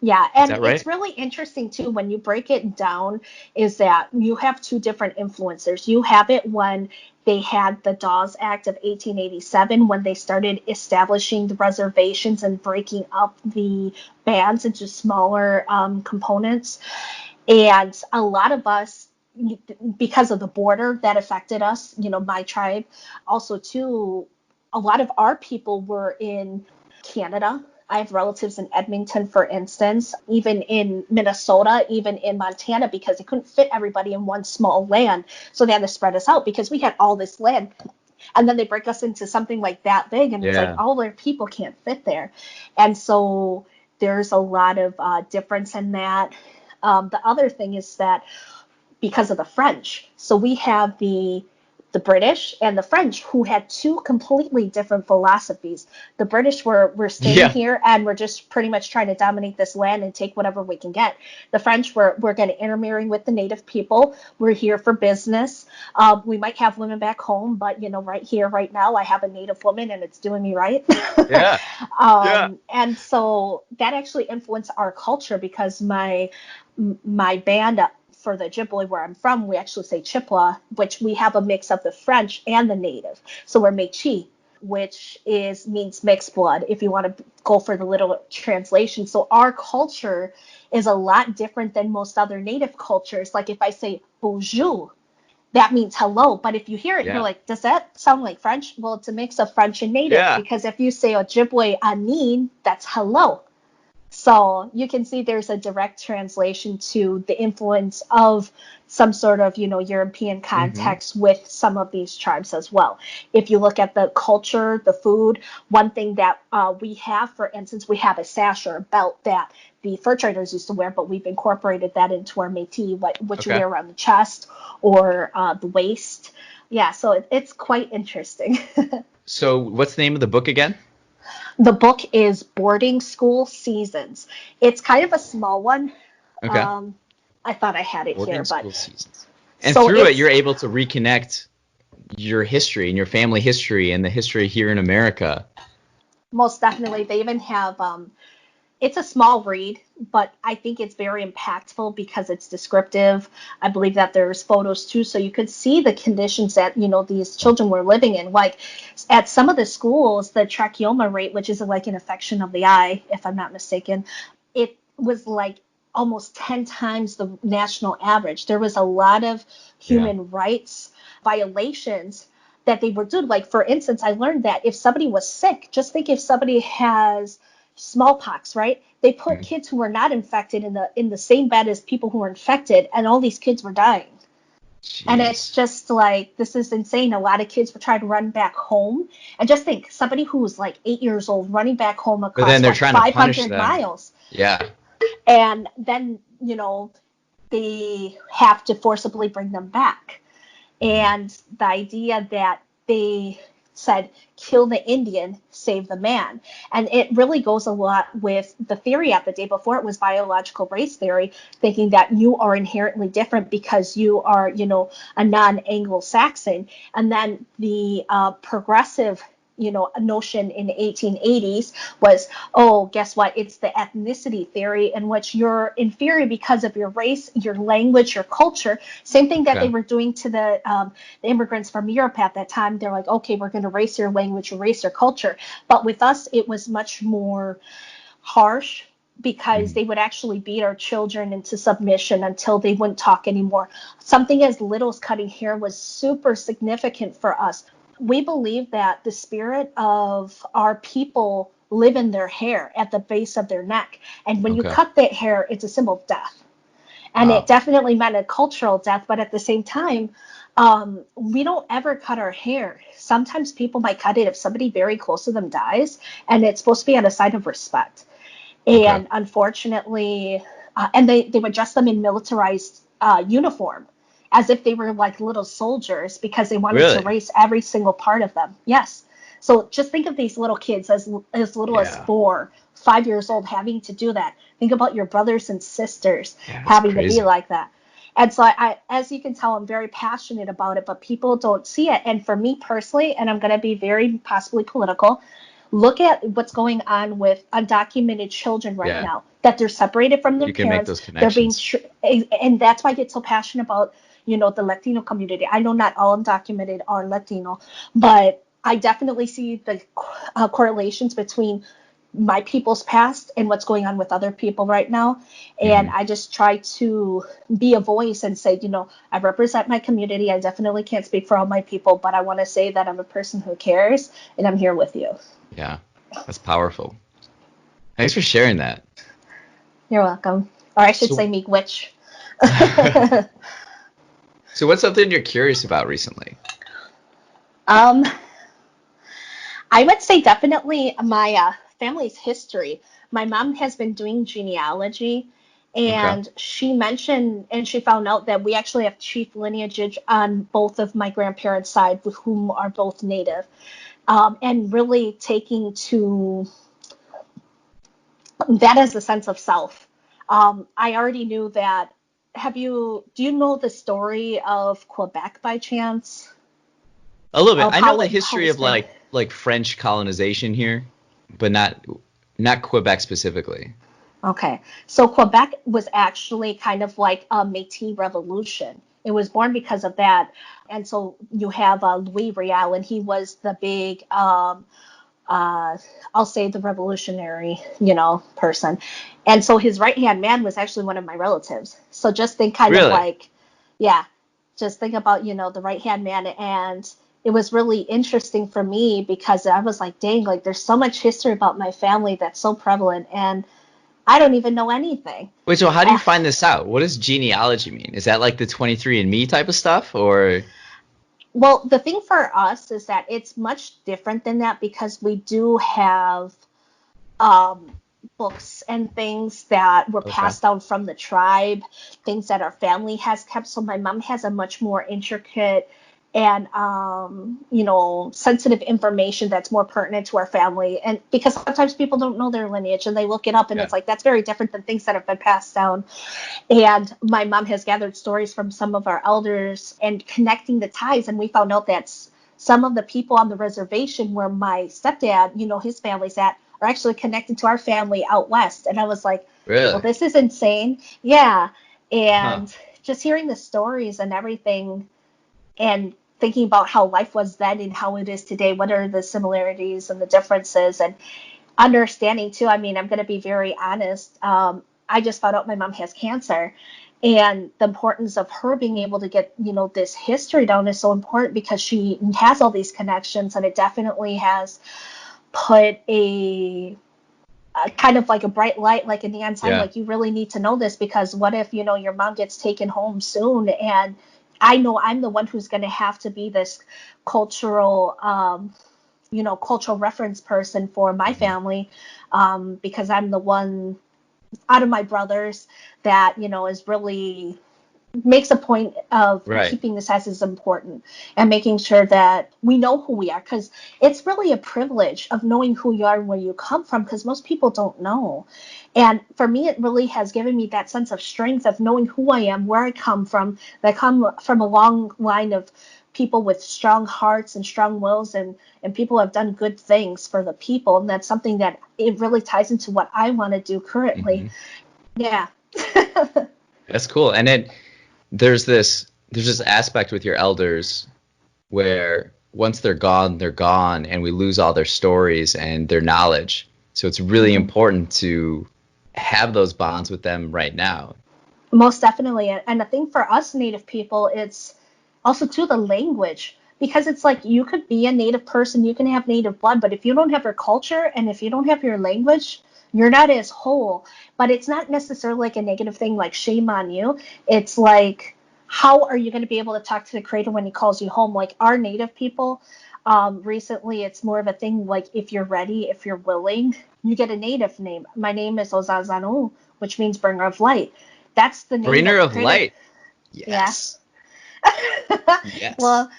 Yeah, Is and that it's right? really interesting too when you break it down is that you have two different influencers. You have it when they had the Dawes Act of 1887 when they started establishing the reservations and breaking up the bands into smaller components. And a lot of us, because of the border that affected us, my tribe, also too, a lot of our people were in Canada. I have relatives in Edmonton, for instance, even in Minnesota, even in Montana, because they couldn't fit everybody in one small land. So they had to spread us out because we had all this land. And then they break us into something like that big, and it's like Yeah. all their people can't fit there. And so there's a lot of difference in that. The other thing is that because of the French. So we have the British and the French who had two completely different philosophies. The British were staying Yeah. here and we're just pretty much trying to dominate this land and take whatever we can get. The French we're going to intermarry with the native people. We're here for business. We might have women back home, but right here, right now, I have a native woman and it's doing me right. Yeah. Yeah. And so that actually influenced our culture because my band for the Ojibwe where I'm from, we actually say Chippewa, which we have a mix of the French and the native. So we're Métis, which means mixed blood, if you want to go for the literal translation. So our culture is a lot different than most other native cultures. Like if I say bonjour, that means hello. But if you hear it, you're Yeah. like, does that sound like French? Well, it's a mix of French and native Yeah. because if you say Ojibwe anin, that's hello. So you can see there's a direct translation to the influence of some sort of, European Hmm. context with some of these tribes as well. If you look at the culture, the food, one thing that we have, for instance, we have a sash or a belt that the fur traders used to wear, but we've incorporated that into our Métis, what you Okay. wear around the chest or the waist. Yeah, so it's quite interesting. So what's the name of the book again? The book is Boarding School Seasons. It's kind of a small one. Okay. Um, I thought I had it here, Boarding but school seasons. And so through it, it's you're able to reconnect your history and your family history and the history here in America. most definitely, they even have, it's a small read, but I think it's very impactful because it's descriptive. I believe that there's photos too, so you could see the conditions that, these children were living in. Like at some of the schools, the tracheoma rate, which is like an infection of the eye, if I'm not mistaken, it was like almost 10 times the national average. There was a lot of Yeah. human rights violations that they were doing. Like, for instance, I learned that if somebody was sick, just think if somebody has smallpox, right? They put Mhm. kids who were not infected in the same bed as people who were infected, and all these kids were dying. And it's Jeez. just like, this is insane. A lot of kids were trying to run back home. And just think, somebody who was like 8 years old running back home But then across, they're what, trying to punish 500 them. miles. Yeah. And then, they have to forcibly bring them back. Mhm. And the idea that they said, kill the Indian, save the man. And it really goes a lot with the theory at the day before it was biological race theory, thinking that you are inherently different because you are, a non-Anglo-Saxon. And then the progressive, a notion in the 1880s was, oh, guess what? It's the ethnicity theory in which you're inferior because of your race, your language, your culture. Same thing that they were doing to the immigrants from Europe at that time. They're like, okay, we're going to erase your language, erase your culture. But with us, it was much more harsh, because they would actually beat our children into submission until they wouldn't talk anymore. Something as little as cutting hair was super significant for us. We believe that the spirit of our people live in their hair at the base of their neck. And when you cut that hair, it's a symbol of death. And it definitely meant a cultural death. But at the same time, we don't ever cut our hair. Sometimes people might cut it if somebody very close to them dies, and it's supposed to be on a sign of respect. And unfortunately, and they would dress them in militarized uniform as if they were like little soldiers, because they wanted to erase every single part of them. Yes. So just think of these little kids as little as 4, 5 years old having to do that. Think about your brothers and sisters having to be like that. And so I, as you can tell, I'm very passionate about it, but people don't see it. And for me personally, and I'm going to be very possibly political, look at what's going on with undocumented children right now, that they're separated from their parents. Make those connections. They're being, and that's why I get so passionate about, the Latino community. I know not all undocumented are Latino, but I definitely see the correlations between my people's past and what's going on with other people right now. And I just try to be a voice and say, I represent my community. I definitely can't speak for all my people, but I want to say that I'm a person who cares, and I'm here with you. Yeah, that's powerful. Thanks for sharing that. You're welcome. Or I should say miigwech. So what's something you're curious about recently? I would say definitely my family's history. My mom has been doing genealogy, and she mentioned, and she found out that we actually have chief lineage on both of my grandparents' side, with whom are both Native. And really taking to that as a sense of self. I already knew that. Do you know the story of Quebec by chance? A little bit. I know the history of like French colonization here, but not Quebec specifically. Okay. So Quebec was actually kind of like a Métis revolution. It was born because of that. And so you have Louis Riel, and he was the big, I'll say the revolutionary, person. And so his right-hand man was actually one of my relatives. So just think of like, just think about, the right-hand man. And it was really interesting for me because I was like, dang, like there's so much history about my family that's so prevalent, and I don't even know anything. Wait, so how do you find this out? What does genealogy mean? Is that like the 23andMe type of stuff, or? Well, the thing for us is that it's much different than that, because we do have books and things that were passed down from the tribe, things that our family has kept. So my mom has a much more intricate and sensitive information that's more pertinent to our family. And because sometimes people don't know their lineage, and they look it up, and it's like, that's very different than things that have been passed down. And my mom has gathered stories from some of our elders and connecting the ties, and we found out that some of the people on the reservation where my stepdad, his family's at, are actually connected to our family out west. And I was like, really? Well, this is insane. Yeah. And just hearing the stories and everything, and thinking about how life was then and how it is today, what are the similarities and the differences, and understanding too. I mean, I'm going to be very honest. I just found out my mom has cancer, and the importance of her being able to get, this history down is so important, because she has all these connections, and it definitely has put a kind of like a bright light, like a neon sign, like you really need to know this, because what if, your mom gets taken home soon, and I know I'm the one who's going to have to be this cultural, cultural reference person for my family, because I'm the one out of my brothers that, is really makes a point of keeping this as important, and making sure that we know who we are, because it's really a privilege of knowing who you are and where you come from, because most people don't know. And for me, it really has given me that sense of strength of knowing who I am, where I come from. I come from a long line of people with strong hearts and strong wills, and people have done good things for the people. And that's something that it really ties into what I want to do currently. Yeah. That's cool. And then there's this aspect with your elders where once they're gone, and we lose all their stories and their knowledge. So it's really important to have those bonds with them right now. Most definitely. And I think for us Native people, it's also too the language, because it's like you could be a Native person, you can have Native blood, but if you don't have your culture and if you don't have your language, you're not as whole. But it's not necessarily like a negative thing, like shame on you. It's like, how are you going to be able to talk to the creator when he calls you home? Like our Native people, recently it's more of a thing, like if you're ready, if you're willing, you get a Native name. My name is Ozazanu, which means bringer of light. That's the name. Bringer that of light. Yes. Yes. Well,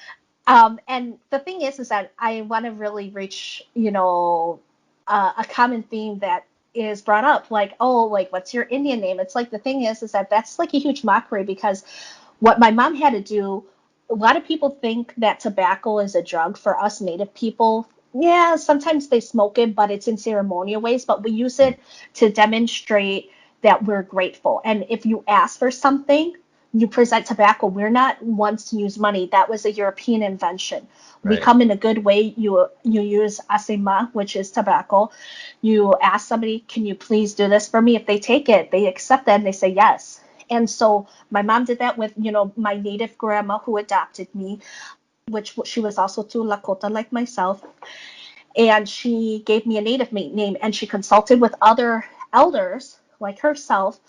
and the thing is that I want to really reach, a common theme that is brought up, like, oh, like, what's your Indian name? It's like, the thing is that that's like a huge mockery, because what my mom had to do, a lot of people think that tobacco is a drug. For us Native people, yeah, sometimes they smoke it, but it's in ceremonial ways, but we use it to demonstrate that we're grateful. And if you ask for something, you present tobacco. We're not ones to use money. That was a European invention. Right. We come in a good way. You use asema, which is tobacco. You ask somebody, can you please do this for me? If they take it, they accept that and they say yes. And so my mom did that with, my Native grandma who adopted me, which she was also too Lakota like myself. And she gave me a Native name, and she consulted with other elders like herself,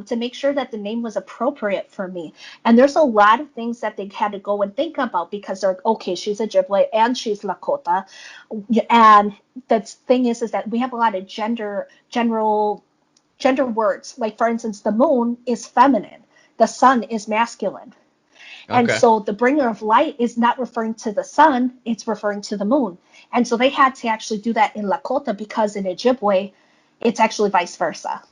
to make sure that the name was appropriate for me. And there's a lot of things that they had to go and think about, because they're like, okay, she's Ojibwe and she's Lakota. And the thing is that we have a lot of general words. Like, for instance, the moon is feminine, the sun is masculine. Okay. And so the bringer of light is not referring to the sun, it's referring to the moon. And so they had to actually do that in Lakota, because in Ojibwe, it's actually vice versa.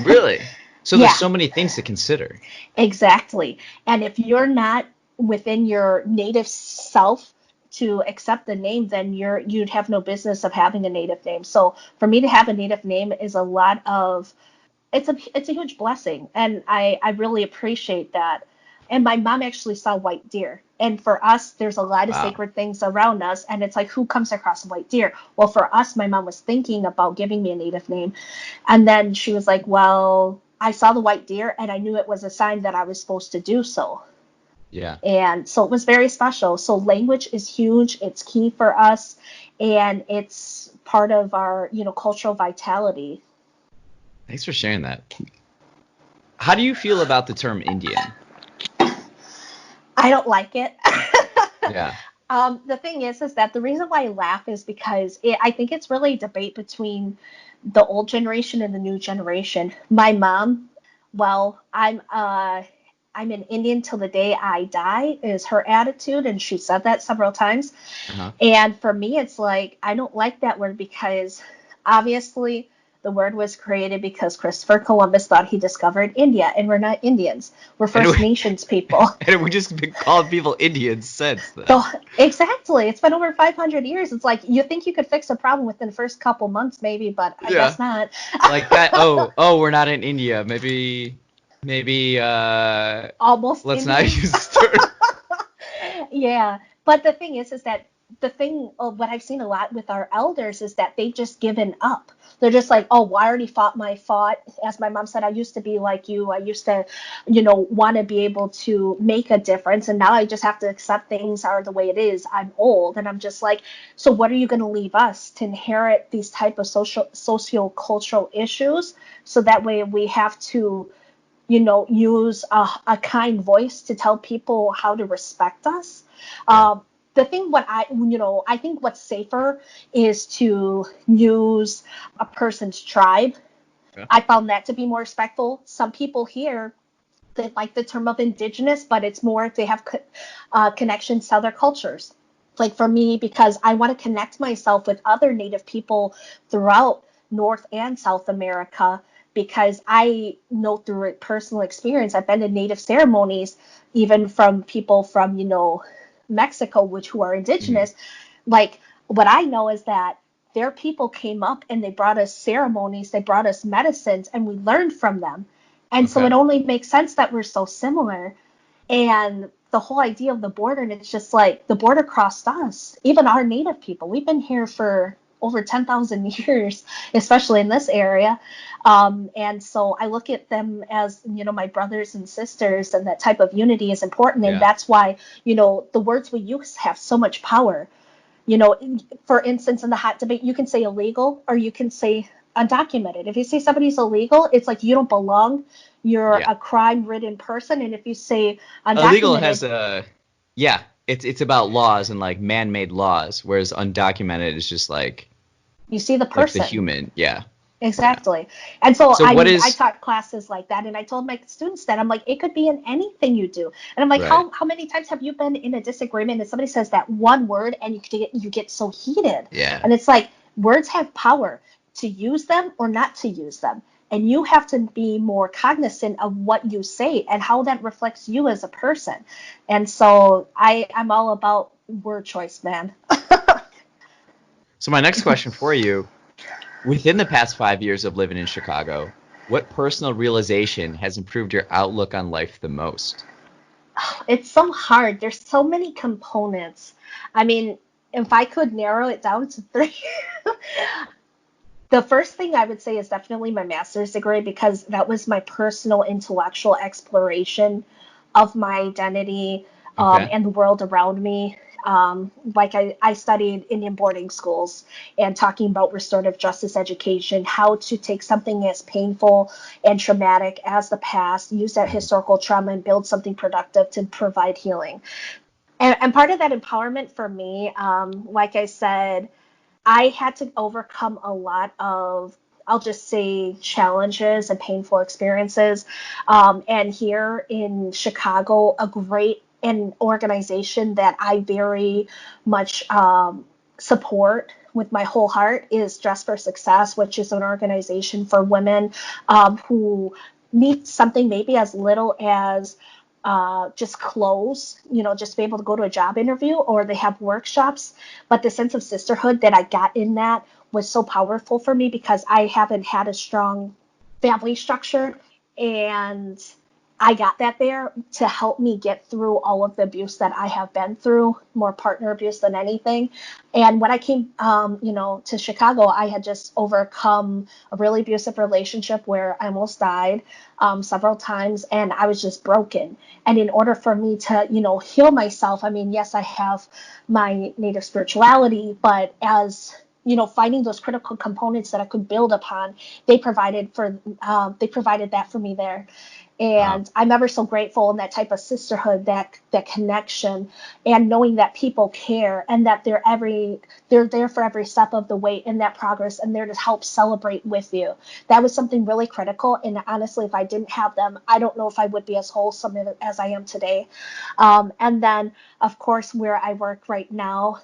Really? So there's so many things to consider. Exactly. And if you're not within your Native self to accept the name, then you'd have no business of having a Native name. So for me to have a Native name is it's a huge blessing. And I really appreciate that. And my mom actually saw white deer. And for us, there's a lot of sacred things around us. And it's like, who comes across a white deer? Well, for us, my mom was thinking about giving me a Native name. And then she was like, well, I saw the white deer and I knew it was a sign that I was supposed to do so. Yeah. And so it was very special. So language is huge. It's key for us. And it's part of our, cultural vitality. Thanks for sharing that. How do you feel about the term Indian? I don't like it. Yeah. The thing is that the reason why I laugh is because I think it's really a debate between the old generation and the new generation. My mom, well, I'm an Indian till the day I die is her attitude, and she said that several times. Uh-huh. And for me, it's like, I don't like that word, because obviously the word was created because Christopher Columbus thought he discovered India, and we're not Indians. We're First Nations people. And we just been called people Indians since then. So, exactly. It's been over 500 years. It's like, you think you could fix a problem within the first couple months, maybe, but I guess not. Like that. Oh, we're not in India. Maybe. Almost. Let's Indian. not use this term. Yeah, but the thing is that what I've seen a lot with our elders is that they've just given up. They're just like, oh, well, I already fought my fight. As my mom said, I used to be like you. I used to, want to be able to make a difference. And now I just have to accept things are the way it is. I'm old. And I'm just like, so what are you going to leave us to inherit these type of socio-cultural issues? So that way we have to, use a kind voice to tell people how to respect us. The thing, I think what's safer is to use a person's tribe. Yeah. I found that to be more respectful. Some people here, they like the term of indigenous, but it's more if they have connections to other cultures. Like for me, because I want to connect myself with other Native people throughout North and South America, because I know through personal experience, I've been to Native ceremonies, even from people from, Mexico, who are indigenous, like what I know is that their people came up and they brought us ceremonies, they brought us medicines, and we learned from them. And so Okay. it only makes sense that we're so similar. And the whole idea of the border, and it's just like the border crossed us, even our native people. We've been here for over 10,000 years, especially in this area. And so I look at them as, my brothers and sisters, and that type of unity is important. And Yeah. that's why, the words we use have so much power. For instance, in the hot debate, you can say illegal or you can say undocumented. If you say somebody's illegal, it's like you don't belong. You're Yeah. a crime-ridden person. And if you say Illegal undocumented, has yeah, it's about laws and like man-made laws, whereas undocumented is just like you see the the person. human. Yeah. Yeah. Exactly. And so, So I what mean, I is taught classes like that, and I told my students that I'm like, it could be in anything you do. And I'm like, right? how many times have you been in a disagreement and somebody says that one word and you get so heated? Yeah. And it's like words have power to use them or not to use them. And you have to be more cognizant of what you say and how that reflects you as a person. And so I'm all about word choice, man. So my next question for you, within the past 5 years of living in Chicago, what personal realization has improved your outlook on life the most? It's so hard. There's so many components. I mean, if I could narrow it down to three, the first thing I would say is definitely my master's degree, because that was my personal intellectual exploration of my identity, Okay. and the world around me. Like I studied Indian boarding schools and talking about restorative justice education, how to take something as painful and traumatic as the past, use that Mhm. historical trauma and build something productive to provide healing. And part of that empowerment for me, like I said, I had to overcome a lot of, I'll just say, challenges and painful experiences. And here in Chicago, a great an organization that I very much support with my whole heart is Dress for Success, which is an organization for women who need something maybe as little as just clothes, just to be able to go to a job interview, or they have workshops. But the sense of sisterhood that I got in that was so powerful for me because I haven't had a strong family structure. And I got that there to help me get through all of the abuse that I have been through, more partner abuse than anything. And when I came, to Chicago, I had just overcome a really abusive relationship where I almost died several times, and I was just broken. And in order for me to, heal myself, I mean, yes, I have my native spirituality, but as finding those critical components that I could build upon, they provided that for me there. Wow. And I'm ever so grateful in that type of sisterhood, that connection, and knowing that people care and that they're there for every step of the way in that progress, and they're to help celebrate with you. That was something really critical. And honestly, if I didn't have them, I don't know if I would be as wholesome as I am today. And then, of course, where I work right now,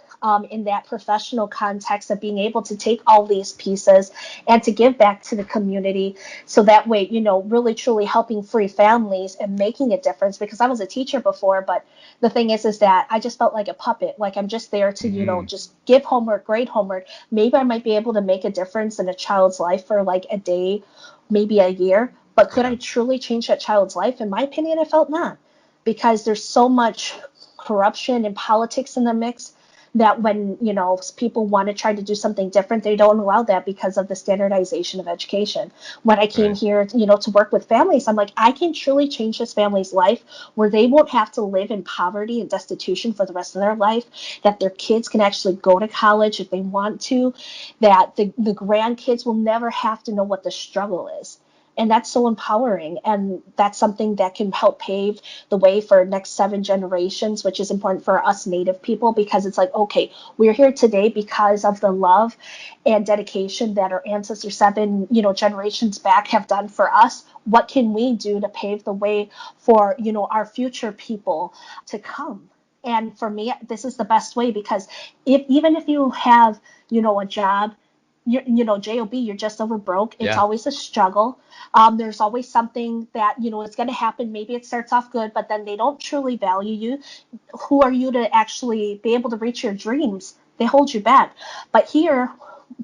in that professional context of being able to take all these pieces and to give back to the community. So that way, really truly helping free families and making a difference, because I was a teacher before, but the thing is that I just felt like a puppet. Like I'm just there to, Hmm. just give homework, grade homework. Maybe I might be able to make a difference in a child's life for like a day, maybe a year. But could Yeah. I truly change that child's life? In my opinion, I felt not, because there's so much corruption and politics in the mix that when people want to try to do something different, they don't allow that because of the standardization of education. When I came Right. here, to work with families, I'm like, I can truly change this family's life where they won't have to live in poverty and destitution for the rest of their life, that their kids can actually go to college if they want to, that the grandkids will never have to know what the struggle is. And that's so empowering. And that's something that can help pave the way for next 7 generations, which is important for us Native people, because it's like, okay, we're here today because of the love and dedication that our ancestors 7 generations back have done for us. What can we do to pave the way for, our future people to come? And for me, this is the best way, because even if you have, a job JOB, you're just over broke. It's Yeah. always a struggle. There's always something that, it's going to happen. Maybe it starts off good, but then they don't truly value you. Who are you to actually be able to reach your dreams? They hold you back. But here,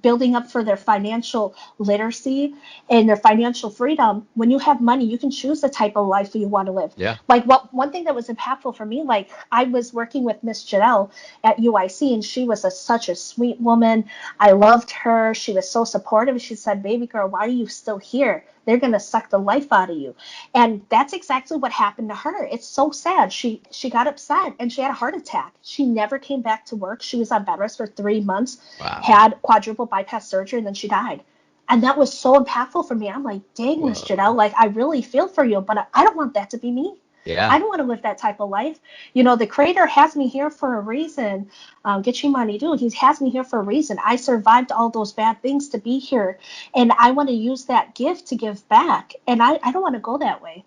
building up for their financial literacy and their financial freedom, when you have money, you can choose the type of life you want to live. Yeah. Like one thing that was impactful for me, like I was working with Miss Janelle at UIC, and she was such a sweet woman. I loved her. She was so supportive. She said, "Baby girl, why are you still here? They're going to suck the life out of you." And that's exactly what happened to her. It's so sad. She got upset and she had a heart attack. She never came back to work. She was on bed rest for 3 months, Wow. had quadruple bypass surgery, and then she died. And that was so impactful for me. I'm like, dang, Miss Janelle, like I really feel for you, but I don't want that to be me. Yeah. I don't want to live that type of life. The Creator has me here for a reason. Get your money, dude. He has me here for a reason. I survived all those bad things to be here, and I want to use that gift to give back. And I don't want to go that way.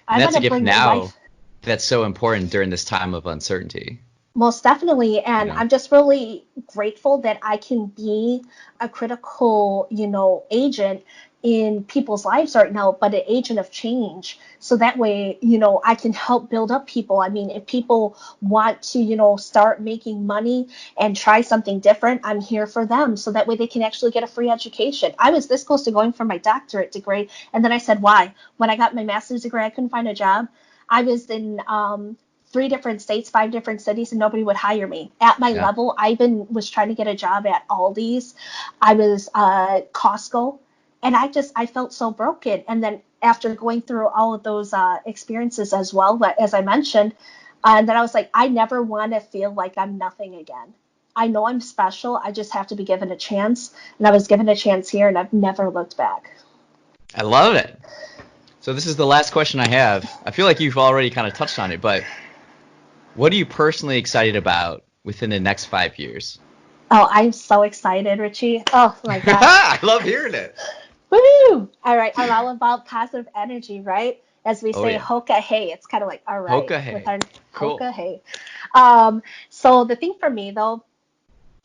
And I that's want a to gift bring now life. that's so important during this time of uncertainty. Most definitely. And I'm just really grateful that I can be a critical, agent in people's lives right now, but an agent of change. So that way, I can help build up people. I mean, if people want to, start making money and try something different, I'm here for them. So that way they can actually get a free education. I was this close to going for my doctorate degree. And then I said, why? When I got my master's degree, I couldn't find a job. I was in 3 different states, 5 different cities, and nobody would hire me. At my level, I even was trying to get a job at Aldi's. I was Costco, and I felt so broken. And then after going through all of those experiences as well, as I mentioned, and then I was like, I never want to feel like I'm nothing again. I know I'm special. I just have to be given a chance. And I was given a chance here, and I've never looked back. I love it. So this is the last question I have. I feel like you've already kind of touched on it, but what are you personally excited about within the next 5 years? Oh, I'm so excited, Richie. Oh my God. I love hearing it. Woo! All right, I'm all about positive energy, right? As we say, yeah. hoka hey. It's kind of like, all right, Hoka hey. with our Cool. hoka hey. So the thing for me though,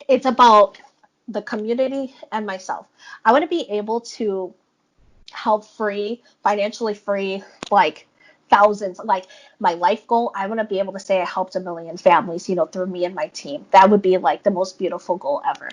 it's about the community and myself. I want to be able to help financially free, like thousands. Like my life goal, I want to be able to say I helped 1 million families, through me and my team. That would be like the most beautiful goal ever.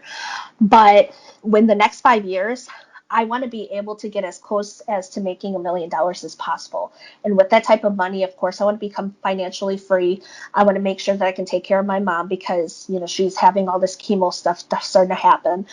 But when the next 5 years, I want to be able to get as close as to making $1 million as possible. And with that type of money, of course, I want to become financially free. I want to make sure that I can take care of my mom because, she's having all this chemo stuff that's starting to happen.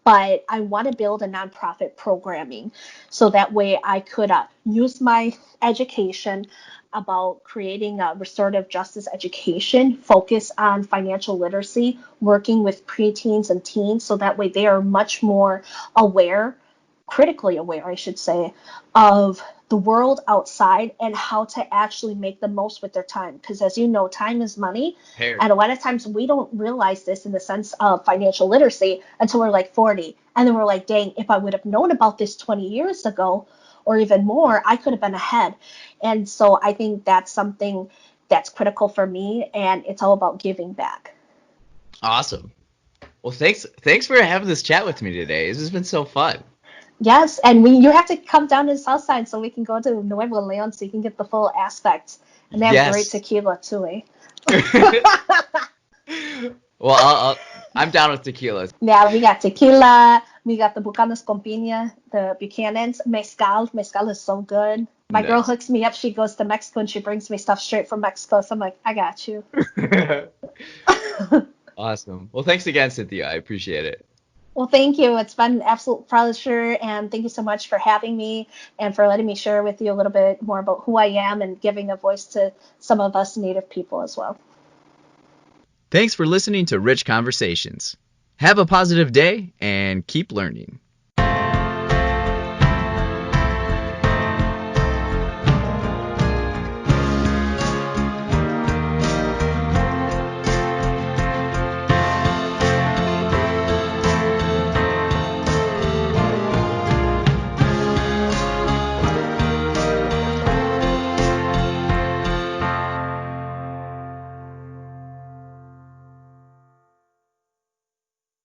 But I want to build a nonprofit programming so that way I could use my education about creating a restorative justice education, focus on financial literacy, working with preteens and teens so that way they are much more aware, critically aware, I should say, of the world outside and how to actually make the most with their time. Because as you know, time is money. And a lot of times we don't realize this in the sense of financial literacy until we're like 40. And then we're like, dang, if I would have known about this 20 years ago or even more, I could have been ahead. And so I think that's something that's critical for me. And it's all about giving back. Awesome. Well, thanks for having this chat with me today. This has been so fun. Yes, and you have to come down to the south side so we can go to Nuevo Leon so you can get the full aspect. And they have great tequila too, eh? Well, I'm down with tequila. Yeah, we got tequila. We got the Bucanas con Piña, the Buchanan's. Mezcal. Mezcal is so good. My girl hooks me up. She goes to Mexico and she brings me stuff straight from Mexico. So I'm like, I got you. Awesome. Well, thanks again, Cynthia. I appreciate it. Well, thank you. It's been an absolute pleasure, and thank you so much for having me and for letting me share with you a little bit more about who I am and giving a voice to some of us Native people as well. Thanks for listening to Rich Conversations. Have a positive day and keep learning.